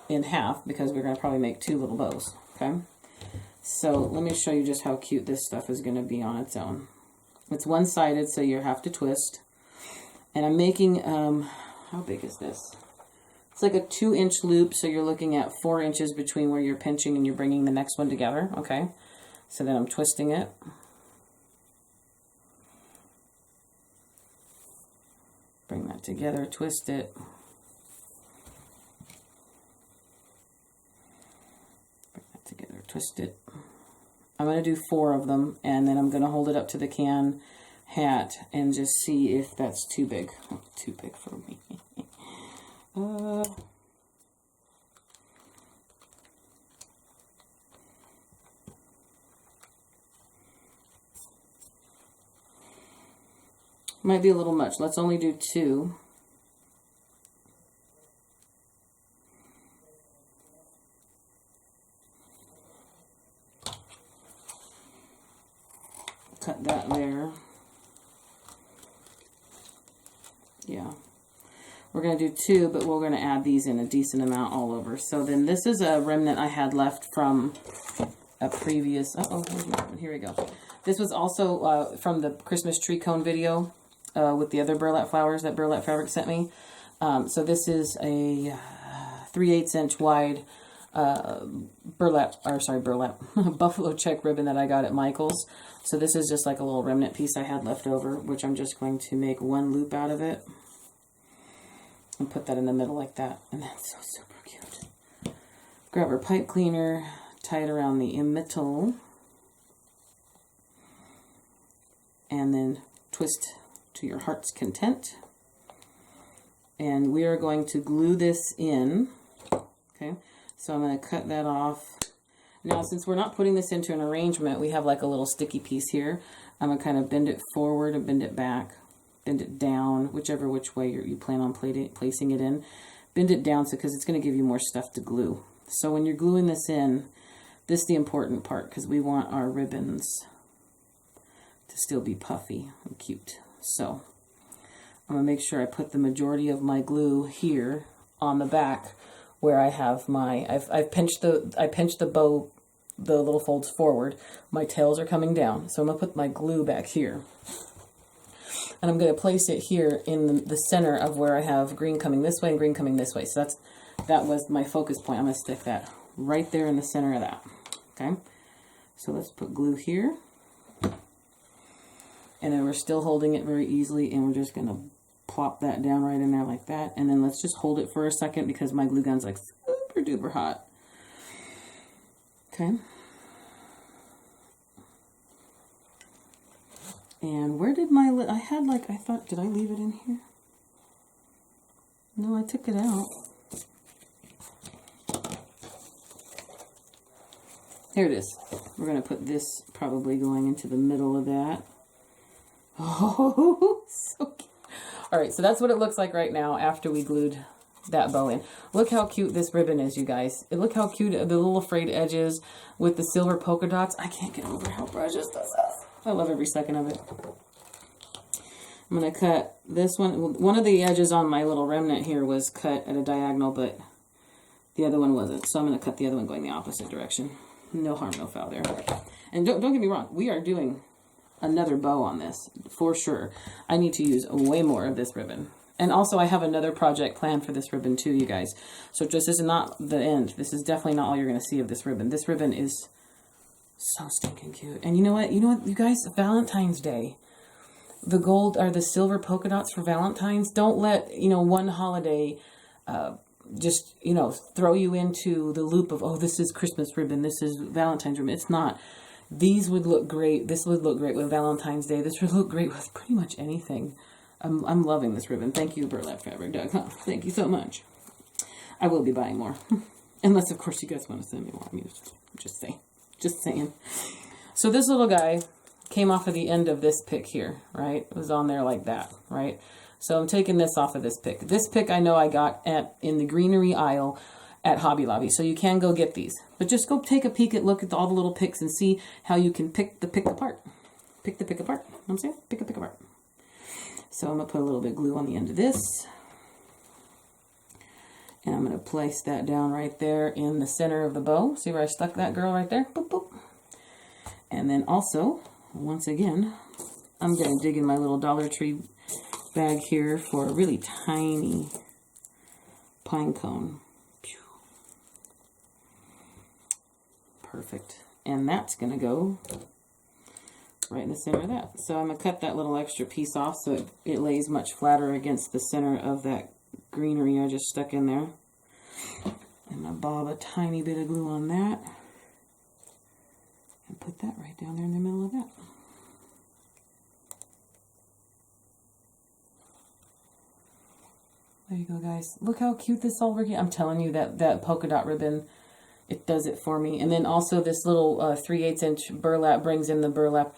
in half because we're going to probably make 2 little bows. Okay. So let me show you just how cute this stuff is going to be on its own. It's one-sided, so you have to twist. And I'm making, how big is this? It's like a 2-inch loop, so you're looking at 4 inches between where you're pinching and you're bringing the next one together. Okay. So then I'm twisting it. Bring that together, twist it. twist it. I'm going to do 4 of them, and then I'm going to hold it up to the can hat and just see if that's too big. Oh, too big for me. Might be a little much. Let's only do 2. Cut that there. Yeah. We're going to do 2, but we're going to add these in a decent amount all over. So then this is a remnant I had left from a previous... Uh-oh, here we go. This was also from the Christmas tree cone video with the other burlap flowers that Burlap Fabric sent me. So this is a 3/8 inch wide buffalo check ribbon that I got at Michael's. So this is just like a little remnant piece I had left over, which I'm just going to make 1 loop out of it and put that in the middle like that. And that's so super cute. Grab our pipe cleaner, tie it around the middle, and then twist to your heart's content. And we are going to glue this in. Okay, so I'm going to cut that off. Now, since we're not putting this into an arrangement, we have like a little sticky piece here. I'm going to kind of bend it forward and bend it back, bend it down, whichever which way you plan on placing it in. Bend it down because it's going to give you more stuff to glue. So when you're gluing this in, this is the important part because we want our ribbons to still be puffy and cute. So I'm going to make sure I put the majority of my glue here on the back where I have my, I pinched the bow, the little folds forward. My tails are coming down. So I'm going to put my glue back here. And I'm going to place it here in the center of where I have green coming this way and green coming this way. So that was my focus point. I'm going to stick that right there in the center of that. Okay. So let's put glue here. And then we're still holding it very easily, and we're just going to plop that down right in there like that. And then let's just hold it for a second because my glue gun's like super duper hot. Okay. And where did my, I had like, I thought, did I leave it in here? No, I took it out. Here it is. We're going to put this probably going into the middle of that. Oh, so cute. All right, so that's what it looks like right now after we glued that bow in. Look how cute this ribbon is, you guys. And look how cute the little frayed edges with the silver polka dots. I can't get over how precious this is. I love every second of it. I'm going to cut this one. One of the edges on my little remnant here was cut at a diagonal, but the other one wasn't. So I'm going to cut the other one going the opposite direction. No harm, no foul there. And don't get me wrong. We are doing another bow on this for sure. I need to use way more of this ribbon, and also I have another project planned for this ribbon too, you guys. So this is not the end. This is definitely not all you're going to see of this ribbon. This ribbon is so stinking cute. And you know what you guys, Valentine's Day, the gold or the silver polka dots for Valentine's, don't let one holiday just throw you into the loop of, oh, this is Christmas ribbon, this is Valentine's ribbon. It's not. These would look great. This would look great with Valentine's Day. This would look great with pretty much anything. I'm loving this ribbon. Thank you, burlapfabric.com. Thank you so much. I will be buying more. Unless, of course, you guys want to send me more. I'm just saying. Just saying. So this little guy came off of the end of this pick here, right? It was on there like that, right? So I'm taking this off of this pick. This pick I know I got in the greenery aisle at Hobby Lobby, so you can go get these. But just go take a peek look at all the little picks and see how you can pick the pick apart. Pick the pick apart. You know what I'm saying? Pick a pick apart. So I'm going to put a little bit of glue on the end of this. And I'm going to place that down right there in the center of the bow. See where I stuck that girl right there? Boop, boop. And then also, once again, I'm going to dig in my little Dollar Tree bag here for a really tiny pine cone. Perfect. And that's going to go right in the center of that. So I'm going to cut that little extra piece off so it lays much flatter against the center of that greenery I just stuck in there. And I bob a tiny bit of glue on that. And put that right down there in the middle of that. There you go, guys. Look how cute this all working. I'm telling you that polka dot ribbon, it does it for me. And then also this little 3/8 inch burlap brings in the burlap.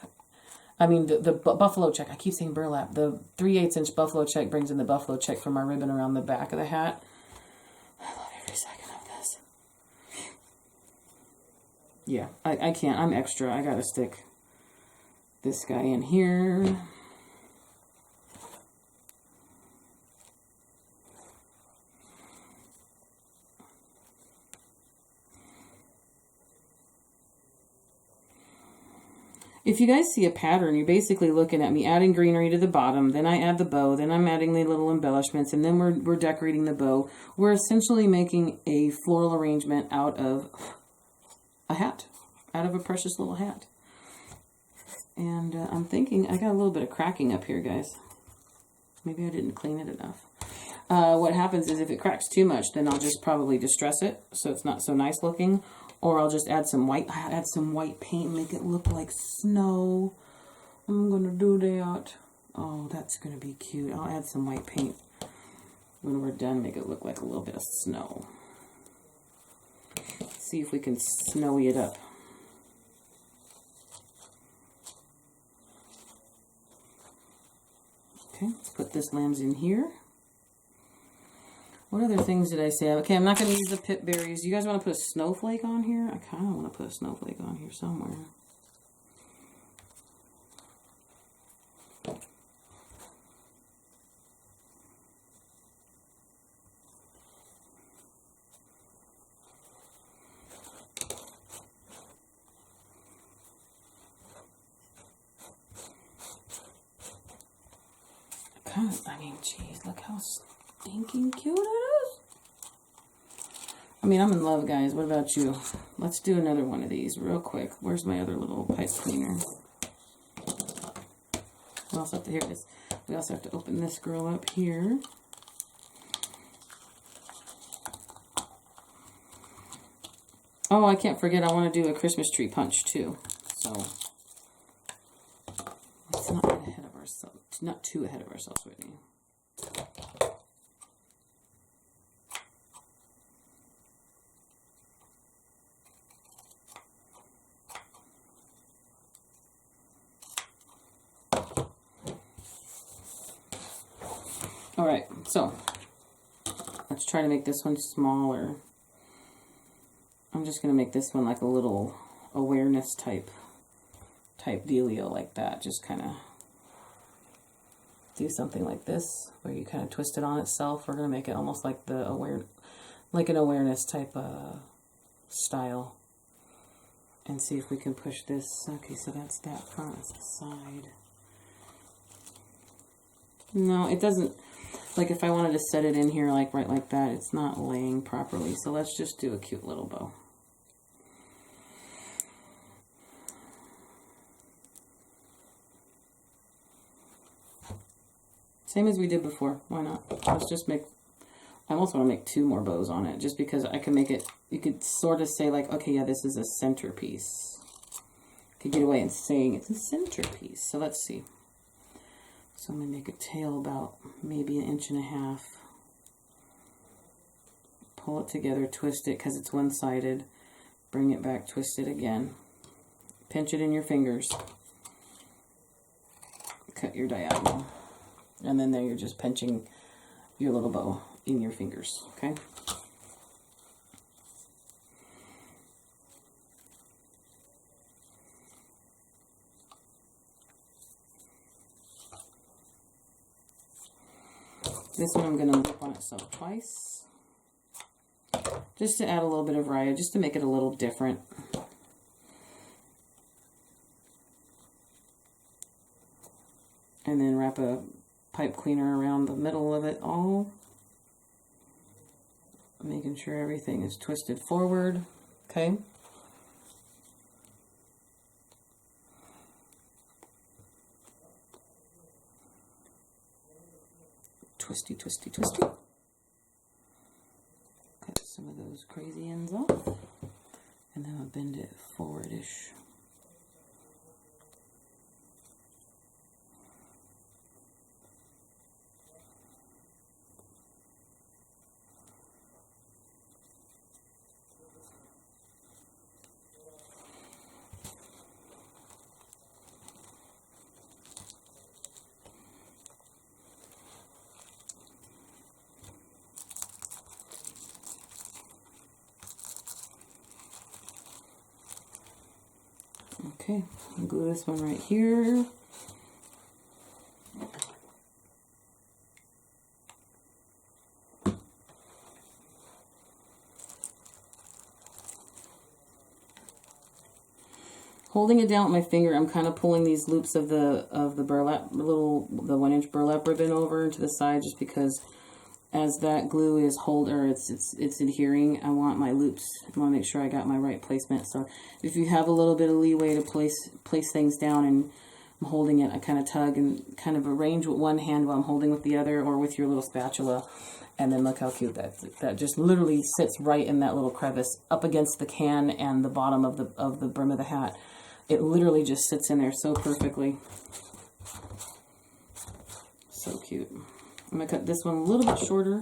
I mean, the buffalo check. I keep saying burlap. The 3/8 inch buffalo check brings in the buffalo check from our ribbon around the back of the hat. I love every second of this. Yeah, I can't. I'm extra. I gotta stick this guy in here. If you guys see a pattern, you're basically looking at me adding greenery to the bottom, then I add the bow, then I'm adding the little embellishments, and then we're decorating the bow. We're essentially making a floral arrangement out of a hat, out of a precious little hat. And I'm thinking, I got a little bit of cracking up here, guys. Maybe I didn't clean it enough. What happens is if it cracks too much, then I'll just probably distress it so it's not so nice looking. Or I'll just add some white paint and make it look like snow. I'm going to do that. Oh, that's going to be cute. I'll add some white paint when we're done. Make it look like a little bit of snow. See if we can snowy it up. Okay, let's put this lambs in here. What other things did I say? Okay, I'm not going to use the pip berries. You guys want to put a snowflake on here? I kind of want to put a snowflake on here somewhere. I mean, geez, look how stinking cute it is. I mean, I'm in love, guys. What about you? Let's do another one of these real quick. Where's my other little pipe cleaner? We also have to, here it is. We also have to open this girl up here. Oh, I can't forget, I want to do a Christmas tree punch too. So let's not get ahead of ourselves. Not too ahead of ourselves, Whitney. All right, so let's try to make this one smaller. I'm just going to make this one like a little awareness type dealio like that. Just kind of do something like this where you kind of twist it on itself. We're going to make it almost like an awareness type style. And see if we can push this. Okay, so that's that front, that's the side. No, it doesn't, like if I wanted to set it in here like right like that, it's not laying properly. So let's just do a cute little bow. Same as we did before. Why not? Let's just make, I almost want to make 2 more bows on it, just because I can make it, you could sort of say like, okay, yeah, this is a centerpiece. Could get away in saying it's a centerpiece. So let's see. So I'm going to make a tail about maybe 1.5 inches. Pull it together, twist it because it's one-sided. Bring it back, twist it again. Pinch it in your fingers. Cut your diagonal. And then there you're just pinching your little bow in your fingers, okay? This one I'm going to loop on itself twice. Just to add a little bit of raya, just to make it a little different. And then wrap a pipe cleaner around the middle of it all. Making sure everything is twisted forward, okay? Twisty, twisty, twisty. Cut some of those crazy ends off. And then I'll bend it forwardish. Okay, I'll glue this one right here. Holding it down with my finger, I'm kind of pulling these loops of the burlap, the 1-inch burlap ribbon over to the side, just because as that glue is it's adhering, I want my loops. I want to make sure I got my right placement. So if you have a little bit of leeway to place things down and I'm holding it, I kind of tug and kind of arrange with one hand while I'm holding with the other, or with your little spatula. And then look how cute that just literally sits right in that little crevice up against the can and the bottom of the brim of the hat. It literally just sits in there so perfectly. So cute. I'm going to cut this one a little bit shorter.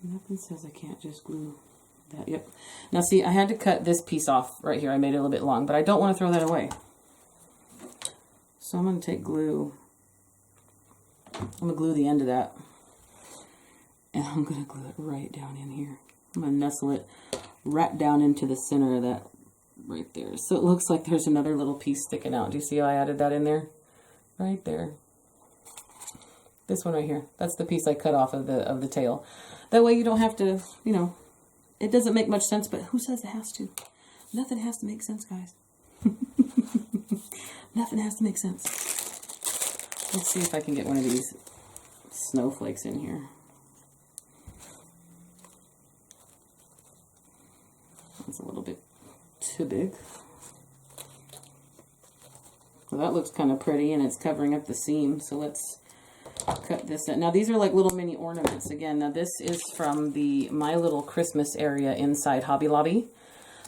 Nothing says I can't just glue that. Yep. Now see, I had to cut this piece off right here. I made it a little bit long, but I don't want to throw that away. So I'm going to take glue. I'm going to glue the end of that. And I'm going to glue it right down in here. I'm going to nestle it right down into the center of that right there. So it looks like there's another little piece sticking out. Do you see how I added that in there? Right there. This one right here. That's the piece I cut off of the tail. That way you don't have to, you know, it doesn't make much sense, but who says it has to? Nothing has to make sense, guys. Nothing has to make sense. Let's see if I can get one of these snowflakes in here. It's a little bit too big. Well, that looks kind of pretty, and it's covering up the seam. So let's cut this out. Now these are like little mini ornaments. Again, now this is from the My Little Christmas area inside Hobby Lobby.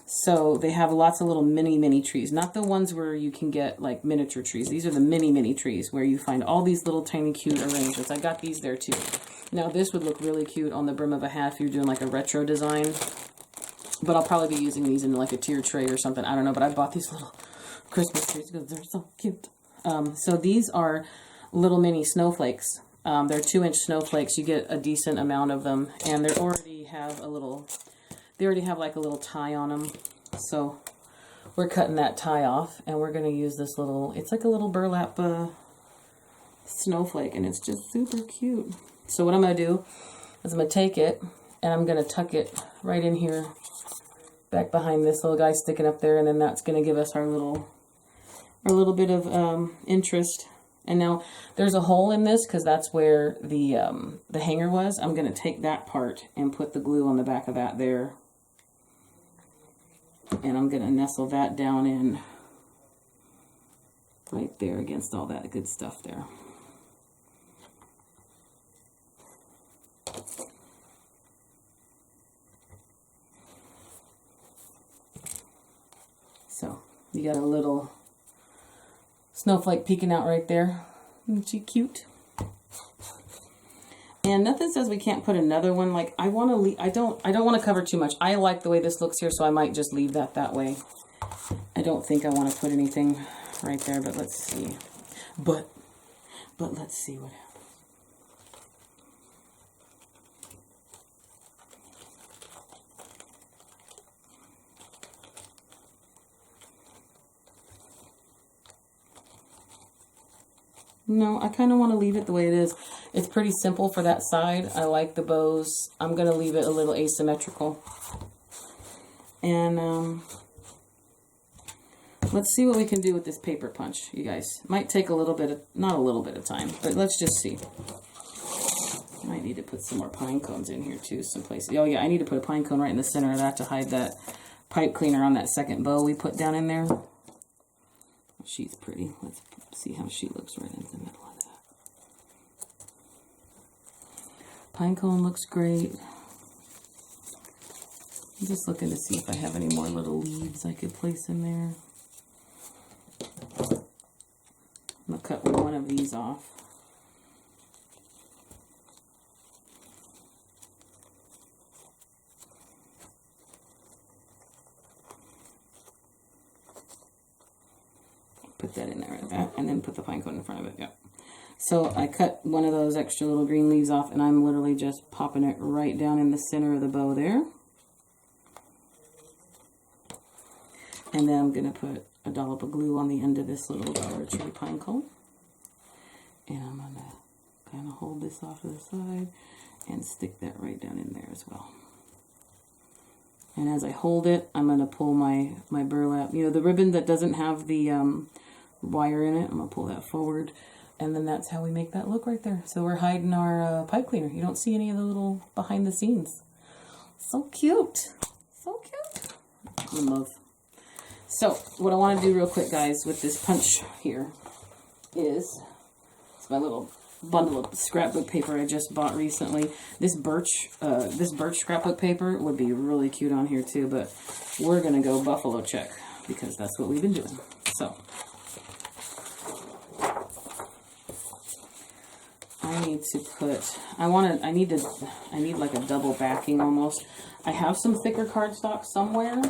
So they have lots of little mini trees. Not the ones where you can get like miniature trees. These are the mini trees where you find all these little tiny cute arrangements. I got these there too. Now this would look really cute on the brim of a hat if you're doing like a retro design. But I'll probably be using these in like a tier tray or something. I don't know, but I bought these little Christmas trees because they're so cute. So these are little mini snowflakes. They're 2-inch snowflakes. You get a decent amount of them. And they already have like a little tie on them. So we're cutting that tie off. And we're going to use this little, it's like a little burlap snowflake. And it's just super cute. So what I'm going to do is I'm going to take it and I'm going to tuck it right in here, back behind this little guy sticking up there, and then that's going to give us our little bit of interest. And now there's a hole in this because that's where the hanger was. I'm going to take that part and put the glue on the back of that there, and I'm going to nestle that down in right there against all that good stuff there. So you got a little snowflake peeking out right there. Isn't she cute? And nothing says we can't put another one. Like I want to leave. I don't want to cover too much. I like the way this looks here, so I might just leave that way. I don't think I want to put anything right there, but let's see. But let's see what happens. No, I kind of want to leave it the way it is. It's pretty simple for that side. I like the bows. I'm going to leave it a little asymmetrical. And let's see what we can do with this paper punch, you guys. Might take a little bit of, not a little bit of time, but let's just see. Might need to put some more pine cones in here too, someplace. Oh yeah, I need to put a pine cone right in the center of that to hide that pipe cleaner on that second bow we put down in there. She's pretty. Let's see how she looks right in the middle of that. Pine cone looks great. I'm just looking to see if I have any more little leaves I could place in there. I'm going to cut one of these off. Put that in there like that, and then put the pine cone in front of it. Yep. So I cut one of those extra little green leaves off, and I'm literally just popping it right down in the center of the bow there. And then I'm going to put a dollop of glue on the end of this little cherry pine cone. And I'm going to kind of hold this off to the side and stick that right down in there as well. And as I hold it, I'm going to pull my burlap, you know, the ribbon that doesn't have the wire in it, I'm going to pull that forward. And then that's how we make that look right there. So we're hiding our pipe cleaner. You don't see any of the little behind the scenes. So cute. So cute. I love. So what I want to do real quick, guys, with this punch here is, it's my little bundle of scrapbook paper I just bought recently. This birch scrapbook paper would be really cute on here too, but we're going to go buffalo check because that's what we've been doing. So I need to put, I need like a double backing almost. I have some thicker cardstock somewhere.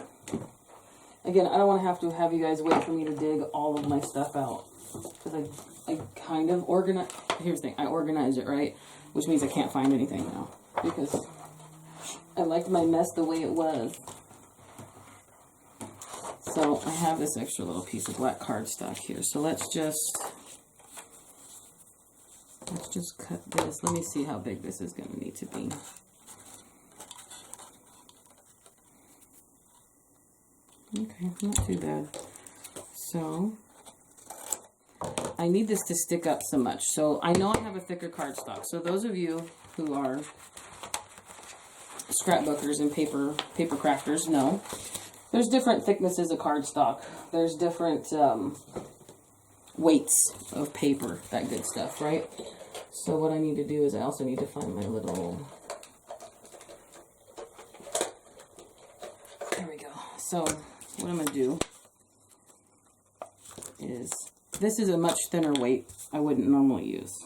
Again, I don't want to have you guys wait for me to dig all of my stuff out. Because I kind of organize, here's the thing, I organize it, right? Which means I can't find anything now. Because I liked my mess the way it was. So I have this extra little piece of black cardstock here. So let's just cut this. Let me see how big this is going to need to be. Okay, not too bad. So I need this to stick up so much. So I know I have a thicker cardstock. So those of you who are scrapbookers and paper crafters know there's different thicknesses of cardstock. There's different weights of paper, that good stuff, right? So what I need to do is I also need to find my little, there we go. So what I'm going to do is, this is a much thinner weight I wouldn't normally use.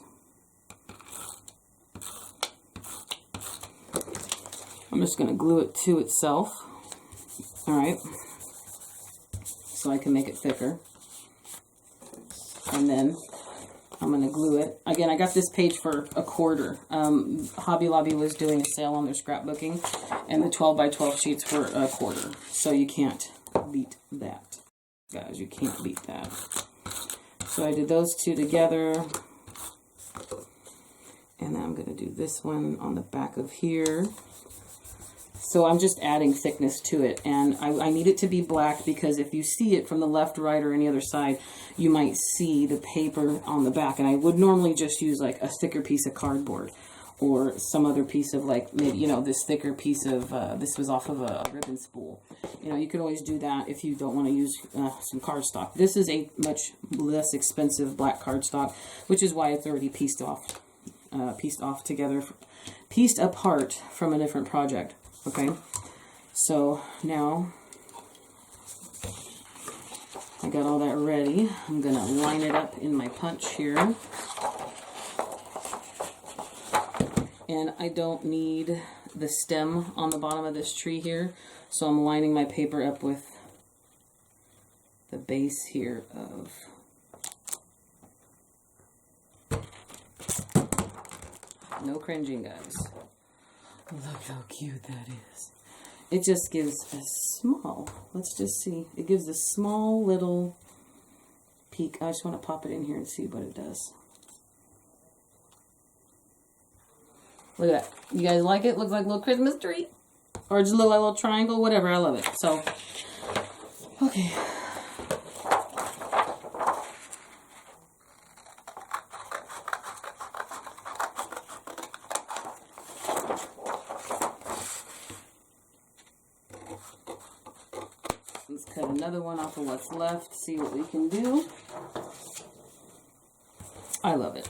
I'm just going to glue it to itself. Alright, so I can make it thicker. And then I'm going to glue it. Again, I got this page for $1. Hobby Lobby was doing a sale on their scrapbooking, and the 12 by 12 sheets were $1. So you can't beat that. Guys, you can't beat that. So I did those two together. And then I'm going to do this one on the back of here. So I'm just adding thickness to it, and I need it to be black because if you see it from the left, right, or any other side, you might see the paper on the back. And I would normally just use like a thicker piece of cardboard or some other piece of like, maybe, you know, this thicker piece of, this was off of a ribbon spool. You know, you could always do that if you don't want to use some cardstock. This is a much less expensive black cardstock, which is why it's already pieced apart from a different project. Okay, so now I got all that ready. I'm going to line it up in my punch here. And I don't need the stem on the bottom of this tree here, so I'm lining my paper up with the base here of no cringing, guys. Look how cute that is. It just gives a small, let's just see, it gives a small little peek. I just want to pop it in here and see what it does. Look at that. You guys like it? Looks like a little Christmas tree. Or just a little triangle, whatever. I love it. So, okay. Let's cut another one off of what's left, see what we can do. I love it.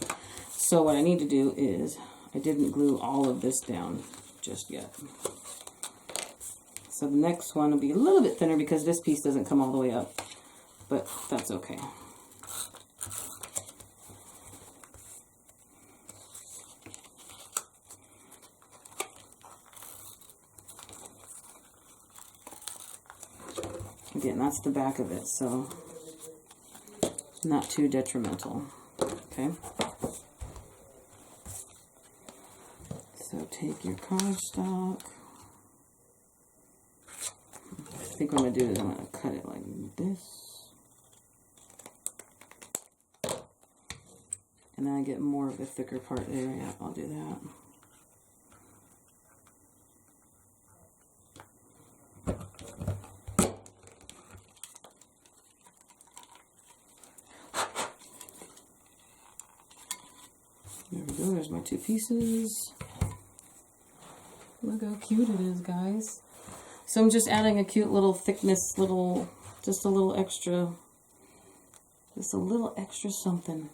So what I need to do is, I didn't glue all of this down just yet. So the next one will be a little bit thinner because this piece doesn't come all the way up, but that's okay. Again, that's the back of it, so not too detrimental. Okay. So take your cardstock. I think what I'm going to do is I'm going to cut it like this. And then I get more of the thicker part there. Yeah, I'll do that. There we go, there's my two pieces. Look how cute it is, guys. So I'm just adding a cute little thickness, just a little extra something.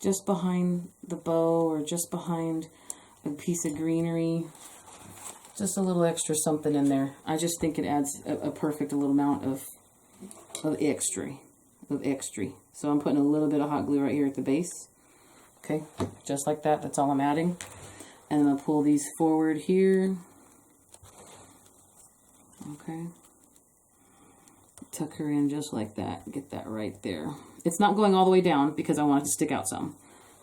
Just behind the bow or just behind a piece of greenery. Just a little extra something in there. I just think it adds a perfect little amount of extra. So I'm putting a little bit of hot glue right here at the base. Okay, just like that. That's all I'm adding. And I'm going to pull these forward here. Okay. Tuck her in just like that. Get that right there. It's not going all the way down because I want it to stick out some.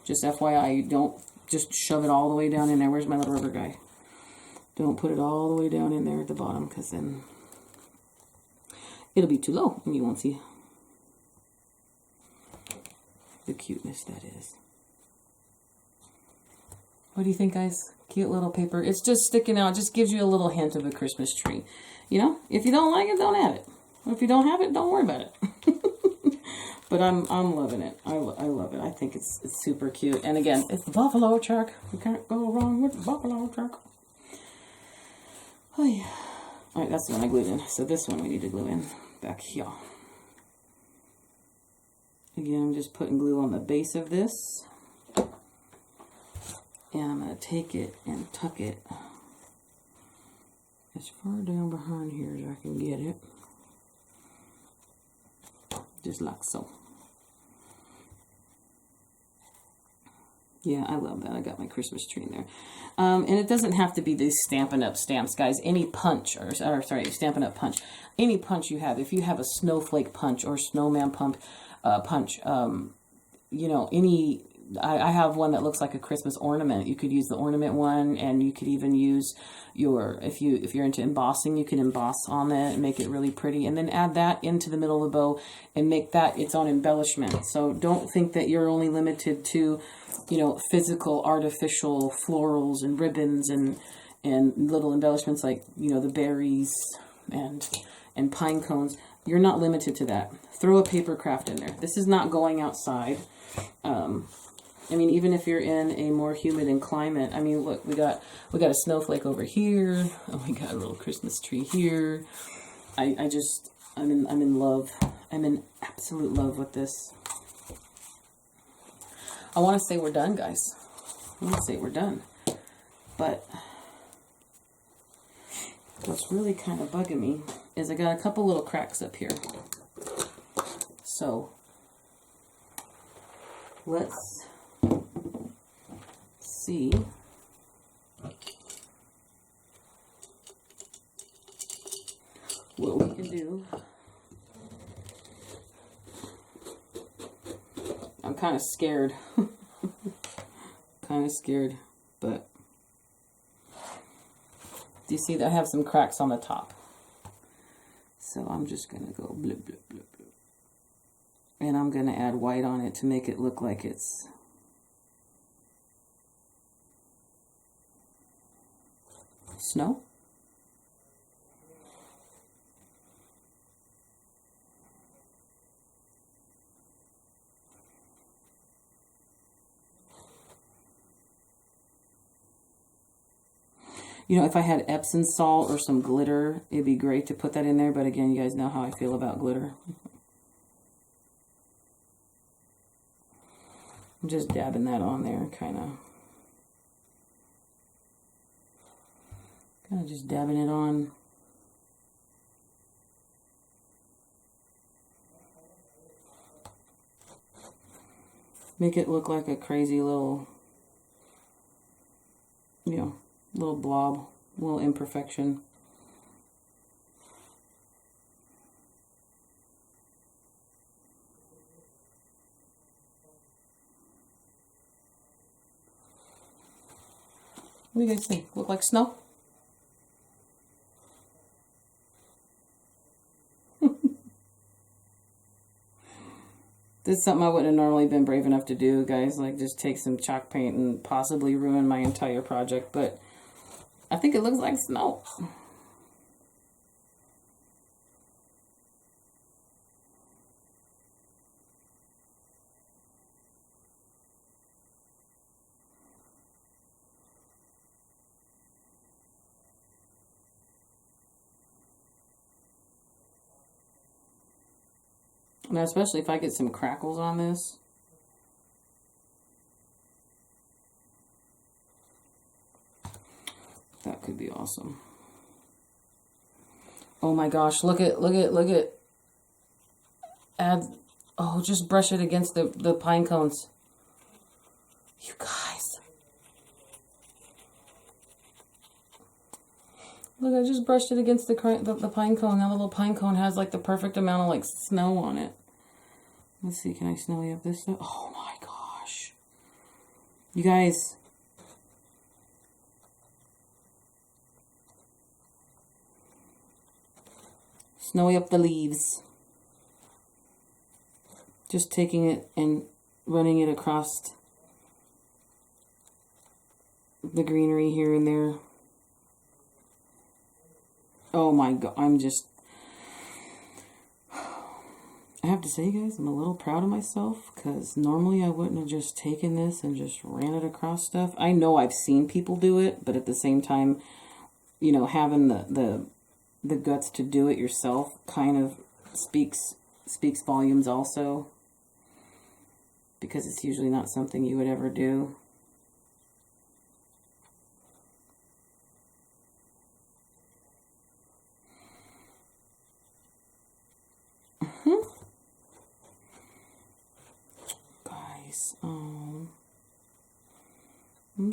Just FYI, don't just shove it all the way down in there. Where's my little rubber guy? Don't put it all the way down in there at the bottom because then it'll be too low and you won't see the cuteness that is. What do you think, guys? Cute little paper. It's just sticking out. Just gives you a little hint of a Christmas tree. You know, if you don't like it, don't add it. If you don't have it, don't worry about it. But I'm loving it. I love it. I think it's super cute. And again, it's the buffalo check. You can't go wrong with the buffalo check. Oh yeah. All right, that's the one I glued in. So this one we need to glue in back here. Again, I'm just putting glue on the base of this. And I'm going to take it and tuck it as far down behind here as I can get it. Just like so. Yeah, I love that. I got my Christmas tree in there. And it doesn't have to be these Stampin' Up! Stamps, guys. Any punch, or sorry, Stampin' Up! Punch. Any punch you have. If you have a snowflake punch or snowman punch, you know, any... I have one that looks like a Christmas ornament. You could use the ornament one, and you could even use your, if you're into embossing, you can emboss on it and make it really pretty, and then add that into the middle of the bow and make that its own embellishment. So don't think that you're only limited to, you know, physical, artificial florals and ribbons and little embellishments like, you know, the berries and pine cones. You're not limited to that. Throw a paper craft in there. This is not going outside. I mean, even if you're in a more humid climate, I mean, look, we got a snowflake over here. Oh, we got a little Christmas tree here. I'm in love. I'm in absolute love with this. I want to say we're done, guys. I want to say we're done. But what's really kind of bugging me is I got a couple little cracks up here. So let's see what we can do. I'm kind of scared. Kind of scared, but do you see that I have some cracks on the top? So I'm just going to go blip, blip, blip, blip. And I'm going to add white on it to make it look like it's snow. You know, if I had Epsom salt or some glitter, it'd be great to put that in there. But again, you guys know how I feel about glitter. I'm just dabbing that on there, kind of just dabbing it on. Make it look like a crazy little, you know, little blob, little imperfection. What do you guys think? Look like snow? This is something I wouldn't have normally been brave enough to do, guys. Like, just take some chalk paint and possibly ruin my entire project. But I think it looks like snow. Now, especially if I get some crackles on this. That could be awesome. Oh my gosh, look at. Add, oh, just brush it against the pine cones. You guys. Look, I just brushed it against the pine cone. Now the little pine cone has like the perfect amount of like snow on it. Let's see, can I snowy up this stuff? Oh my gosh. You guys. Snowy up the leaves. Just taking it and running it across the greenery here and there. Oh my god, I have to say, guys, I'm a little proud of myself, because normally I wouldn't have just taken this and just ran it across stuff. I know I've seen people do it, but at the same time, you know, having the guts to do it yourself kind of speaks volumes also, because it's usually not something you would ever do. Guys, I'm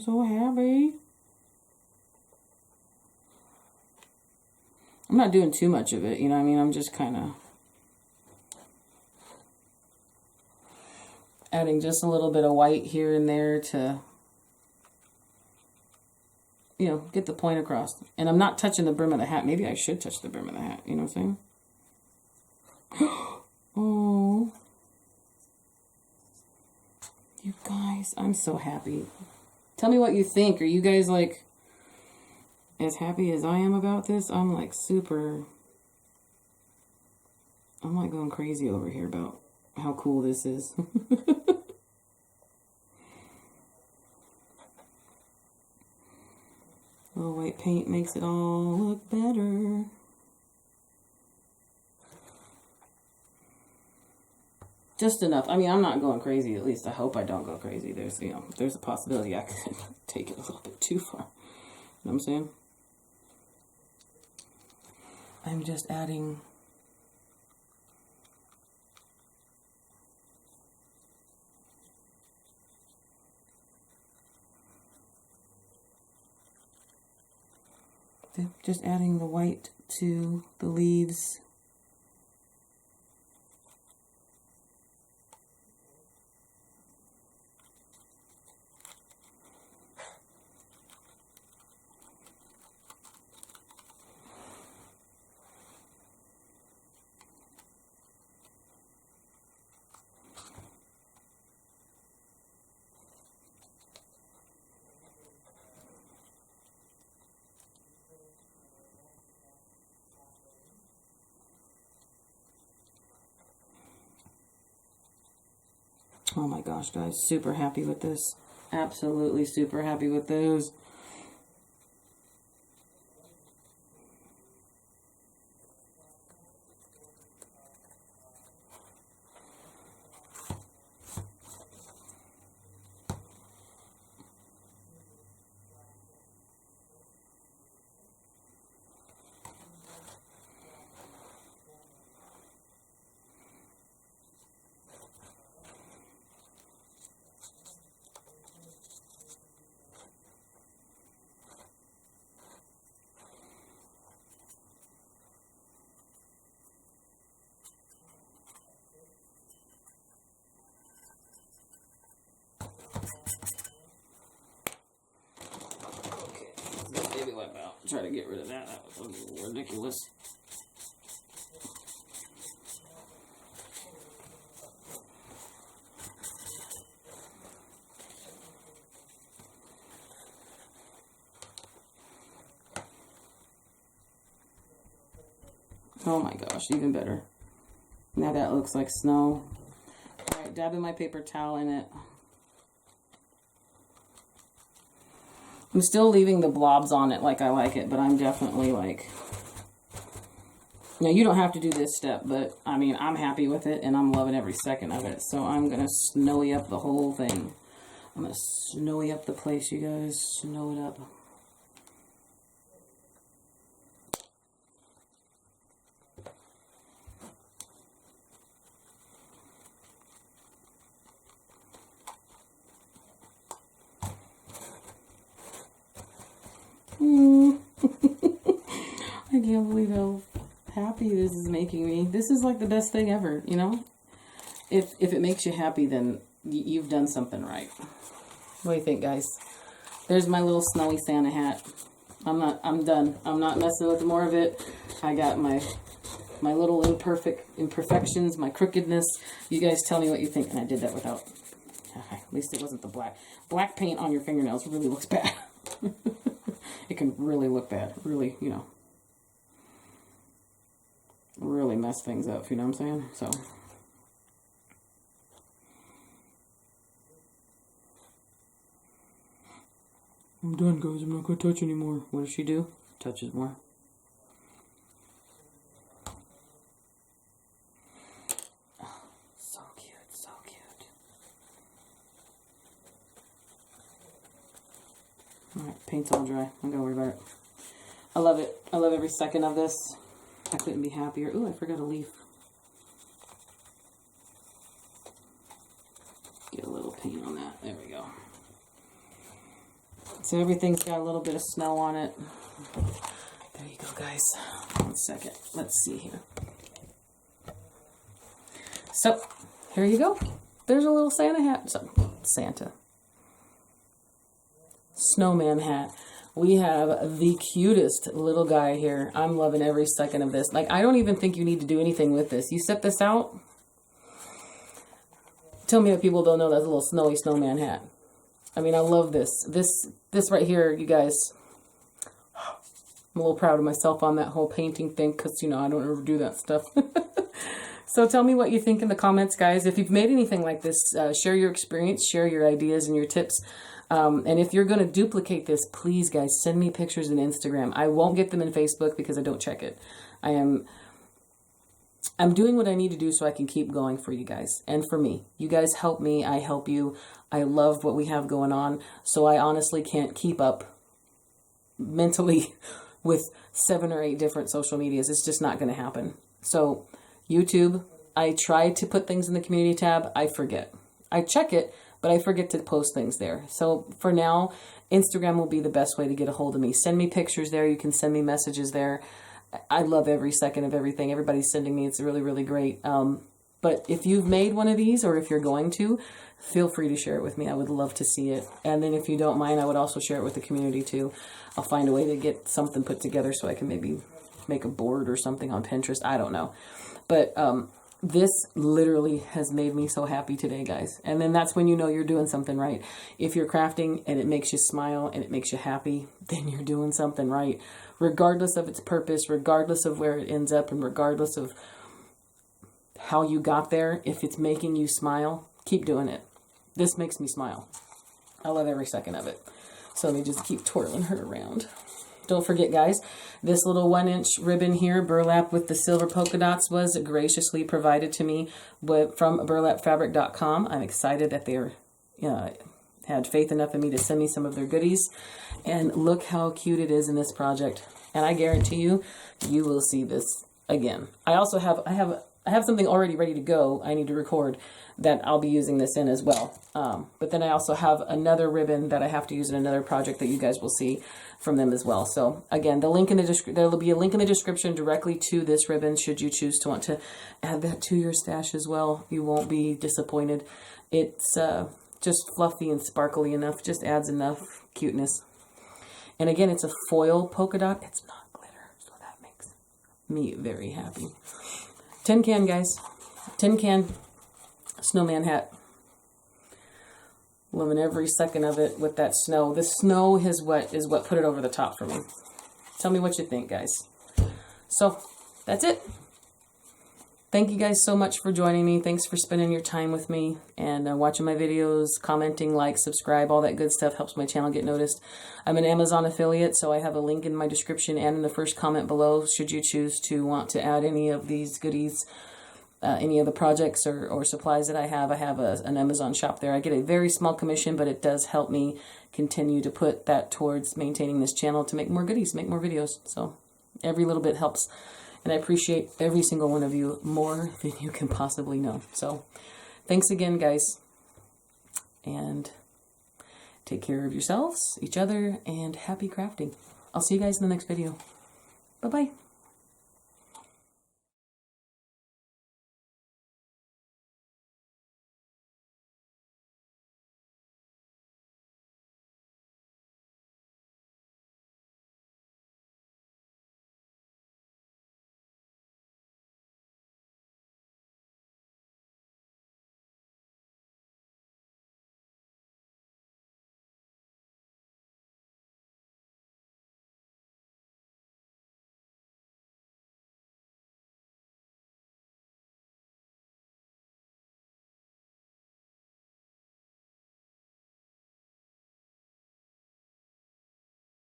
so happy. I'm not doing too much of it, you know what I mean? I'm just kind of adding just a little bit of white here and there to, you know, get the point across. And I'm not touching the brim of the hat. Maybe I should touch the brim of the hat, you know what I'm saying? Oh. You guys, I'm so happy. Tell me what you think. Are you guys, like, as happy as I am about this? I'm, like, I'm, like, going crazy over here about how cool this is. Little white paint makes it all look better. Just enough. I mean, I'm not going crazy. At least I hope I don't go crazy. There's, you know, there's a possibility I could take it a little bit too far. You know what I'm saying? I'm just adding the white to the leaves. Oh my gosh, guys, super happy with this. Absolutely super happy with those. try to get rid of that. That was a little ridiculous. Oh my gosh, even better. Now that looks like snow. Alright, dabbing my paper towel in it. I'm still leaving the blobs on it like I like it, but I'm definitely like... Now, you don't have to do this step, but, I mean, I'm happy with it, and I'm loving every second of it. So I'm going to snowy up the whole thing. I'm going to snowy up the place, you guys. Snow it up. I can't believe how happy this is making me. This is like the best thing ever, you know? If it makes you happy, then you've done something right. What do you think, guys? There's my little snowy Santa hat. I'm done. I'm not messing with more of it. I got my little imperfections, my crookedness. You guys tell me what you think. And I did that without, at least it wasn't the black. Black paint on your fingernails really looks bad. It can really look bad. Really, you know. Really mess things up, you know what I'm saying? So. I'm done, guys. I'm not going to touch anymore. What does she do? Touches more. Oh, so cute, so cute. Alright, paint's all dry. I'm going to worry about it. I love it. I love every second of this. I couldn't be happier. Ooh, I forgot a leaf. Get a little paint on that. There we go. So everything's got a little bit of snow on it. There you go, guys. 1 second. Let's see here. So, here you go. There's a little Santa hat. Santa. Snowman hat. We have the cutest little guy here. I'm loving every second of this. Like, I don't even think you need to do anything with this. You set this out. Tell me if people don't know that's a little snowy snowman hat. I mean, I love this. This right here, you guys. I'm a little proud of myself on that whole painting thing because, you know, I don't ever do that stuff. So tell me what you think in the comments, guys. If you've made anything like this, share your experience, share your ideas and your tips. And if you're going to duplicate this, please, guys, send me pictures in Instagram. I won't get them in Facebook because I don't check it. I'm doing what I need to do so I can keep going for you guys and for me. You guys help me. I help you. I love what we have going on. So I honestly can't keep up mentally with 7 or 8 different social medias. It's just not going to happen. So YouTube, I try to put things in the community tab. I forget. I check it, but I forget to post things there. So for now, Instagram will be the best way to get a hold of me. Send me pictures there. You can send me messages there. I love every second of everything. Everybody's sending me. It's really, really great. But if you've made one of these or if you're going to, feel free to share it with me. I would love to see it. And then if you don't mind, I would also share it with the community too. I'll find a way to get something put together so I can maybe make a board or something on Pinterest. I don't know. But this literally has made me so happy today, guys. And then that's when you know you're doing something right. If you're crafting and it makes you smile and it makes you happy, then you're doing something right. Regardless of its purpose, regardless of where it ends up, and regardless of how you got there, if it's making you smile, keep doing it. This makes me smile. I love every second of it. So let me just keep twirling her around. Don't forget, guys, this little 1-inch ribbon here, burlap with the silver polka dots, was graciously provided to me from burlapfabric.com. I'm excited that they had faith enough in me to send me some of their goodies. And look how cute it is in this project. And I guarantee you, you will see this again. I also have something already ready to go. I need to record that I'll be using this in as well. But then I also have another ribbon that I have to use in another project that you guys will see from them as well. So again, there will be a link in the description directly to this ribbon should you choose to want to add that to your stash as well. You won't be disappointed. It's just fluffy and sparkly enough, just adds enough cuteness. And again, it's a foil polka dot. It's not glitter, so that makes me very happy. Tin can, guys. Tin can snowman hat. Loving every second of it with that snow. The snow is what put it over the top for me. Tell me what you think, guys. So, that's it. Thank you guys so much for joining me. Thanks for spending your time with me and watching my videos, commenting, like, subscribe, all that good stuff helps my channel get noticed. I'm an Amazon affiliate, so I have a link in my description and in the first comment below should you choose to want to add any of these goodies, any of the projects or supplies that I have. I have an Amazon shop there. I get a very small commission, but it does help me continue to put that towards maintaining this channel to make more goodies, make more videos. So every little bit helps. And I appreciate every single one of you more than you can possibly know. So thanks again, guys. And take care of yourselves, each other, and happy crafting. I'll see you guys in the next video. Bye-bye.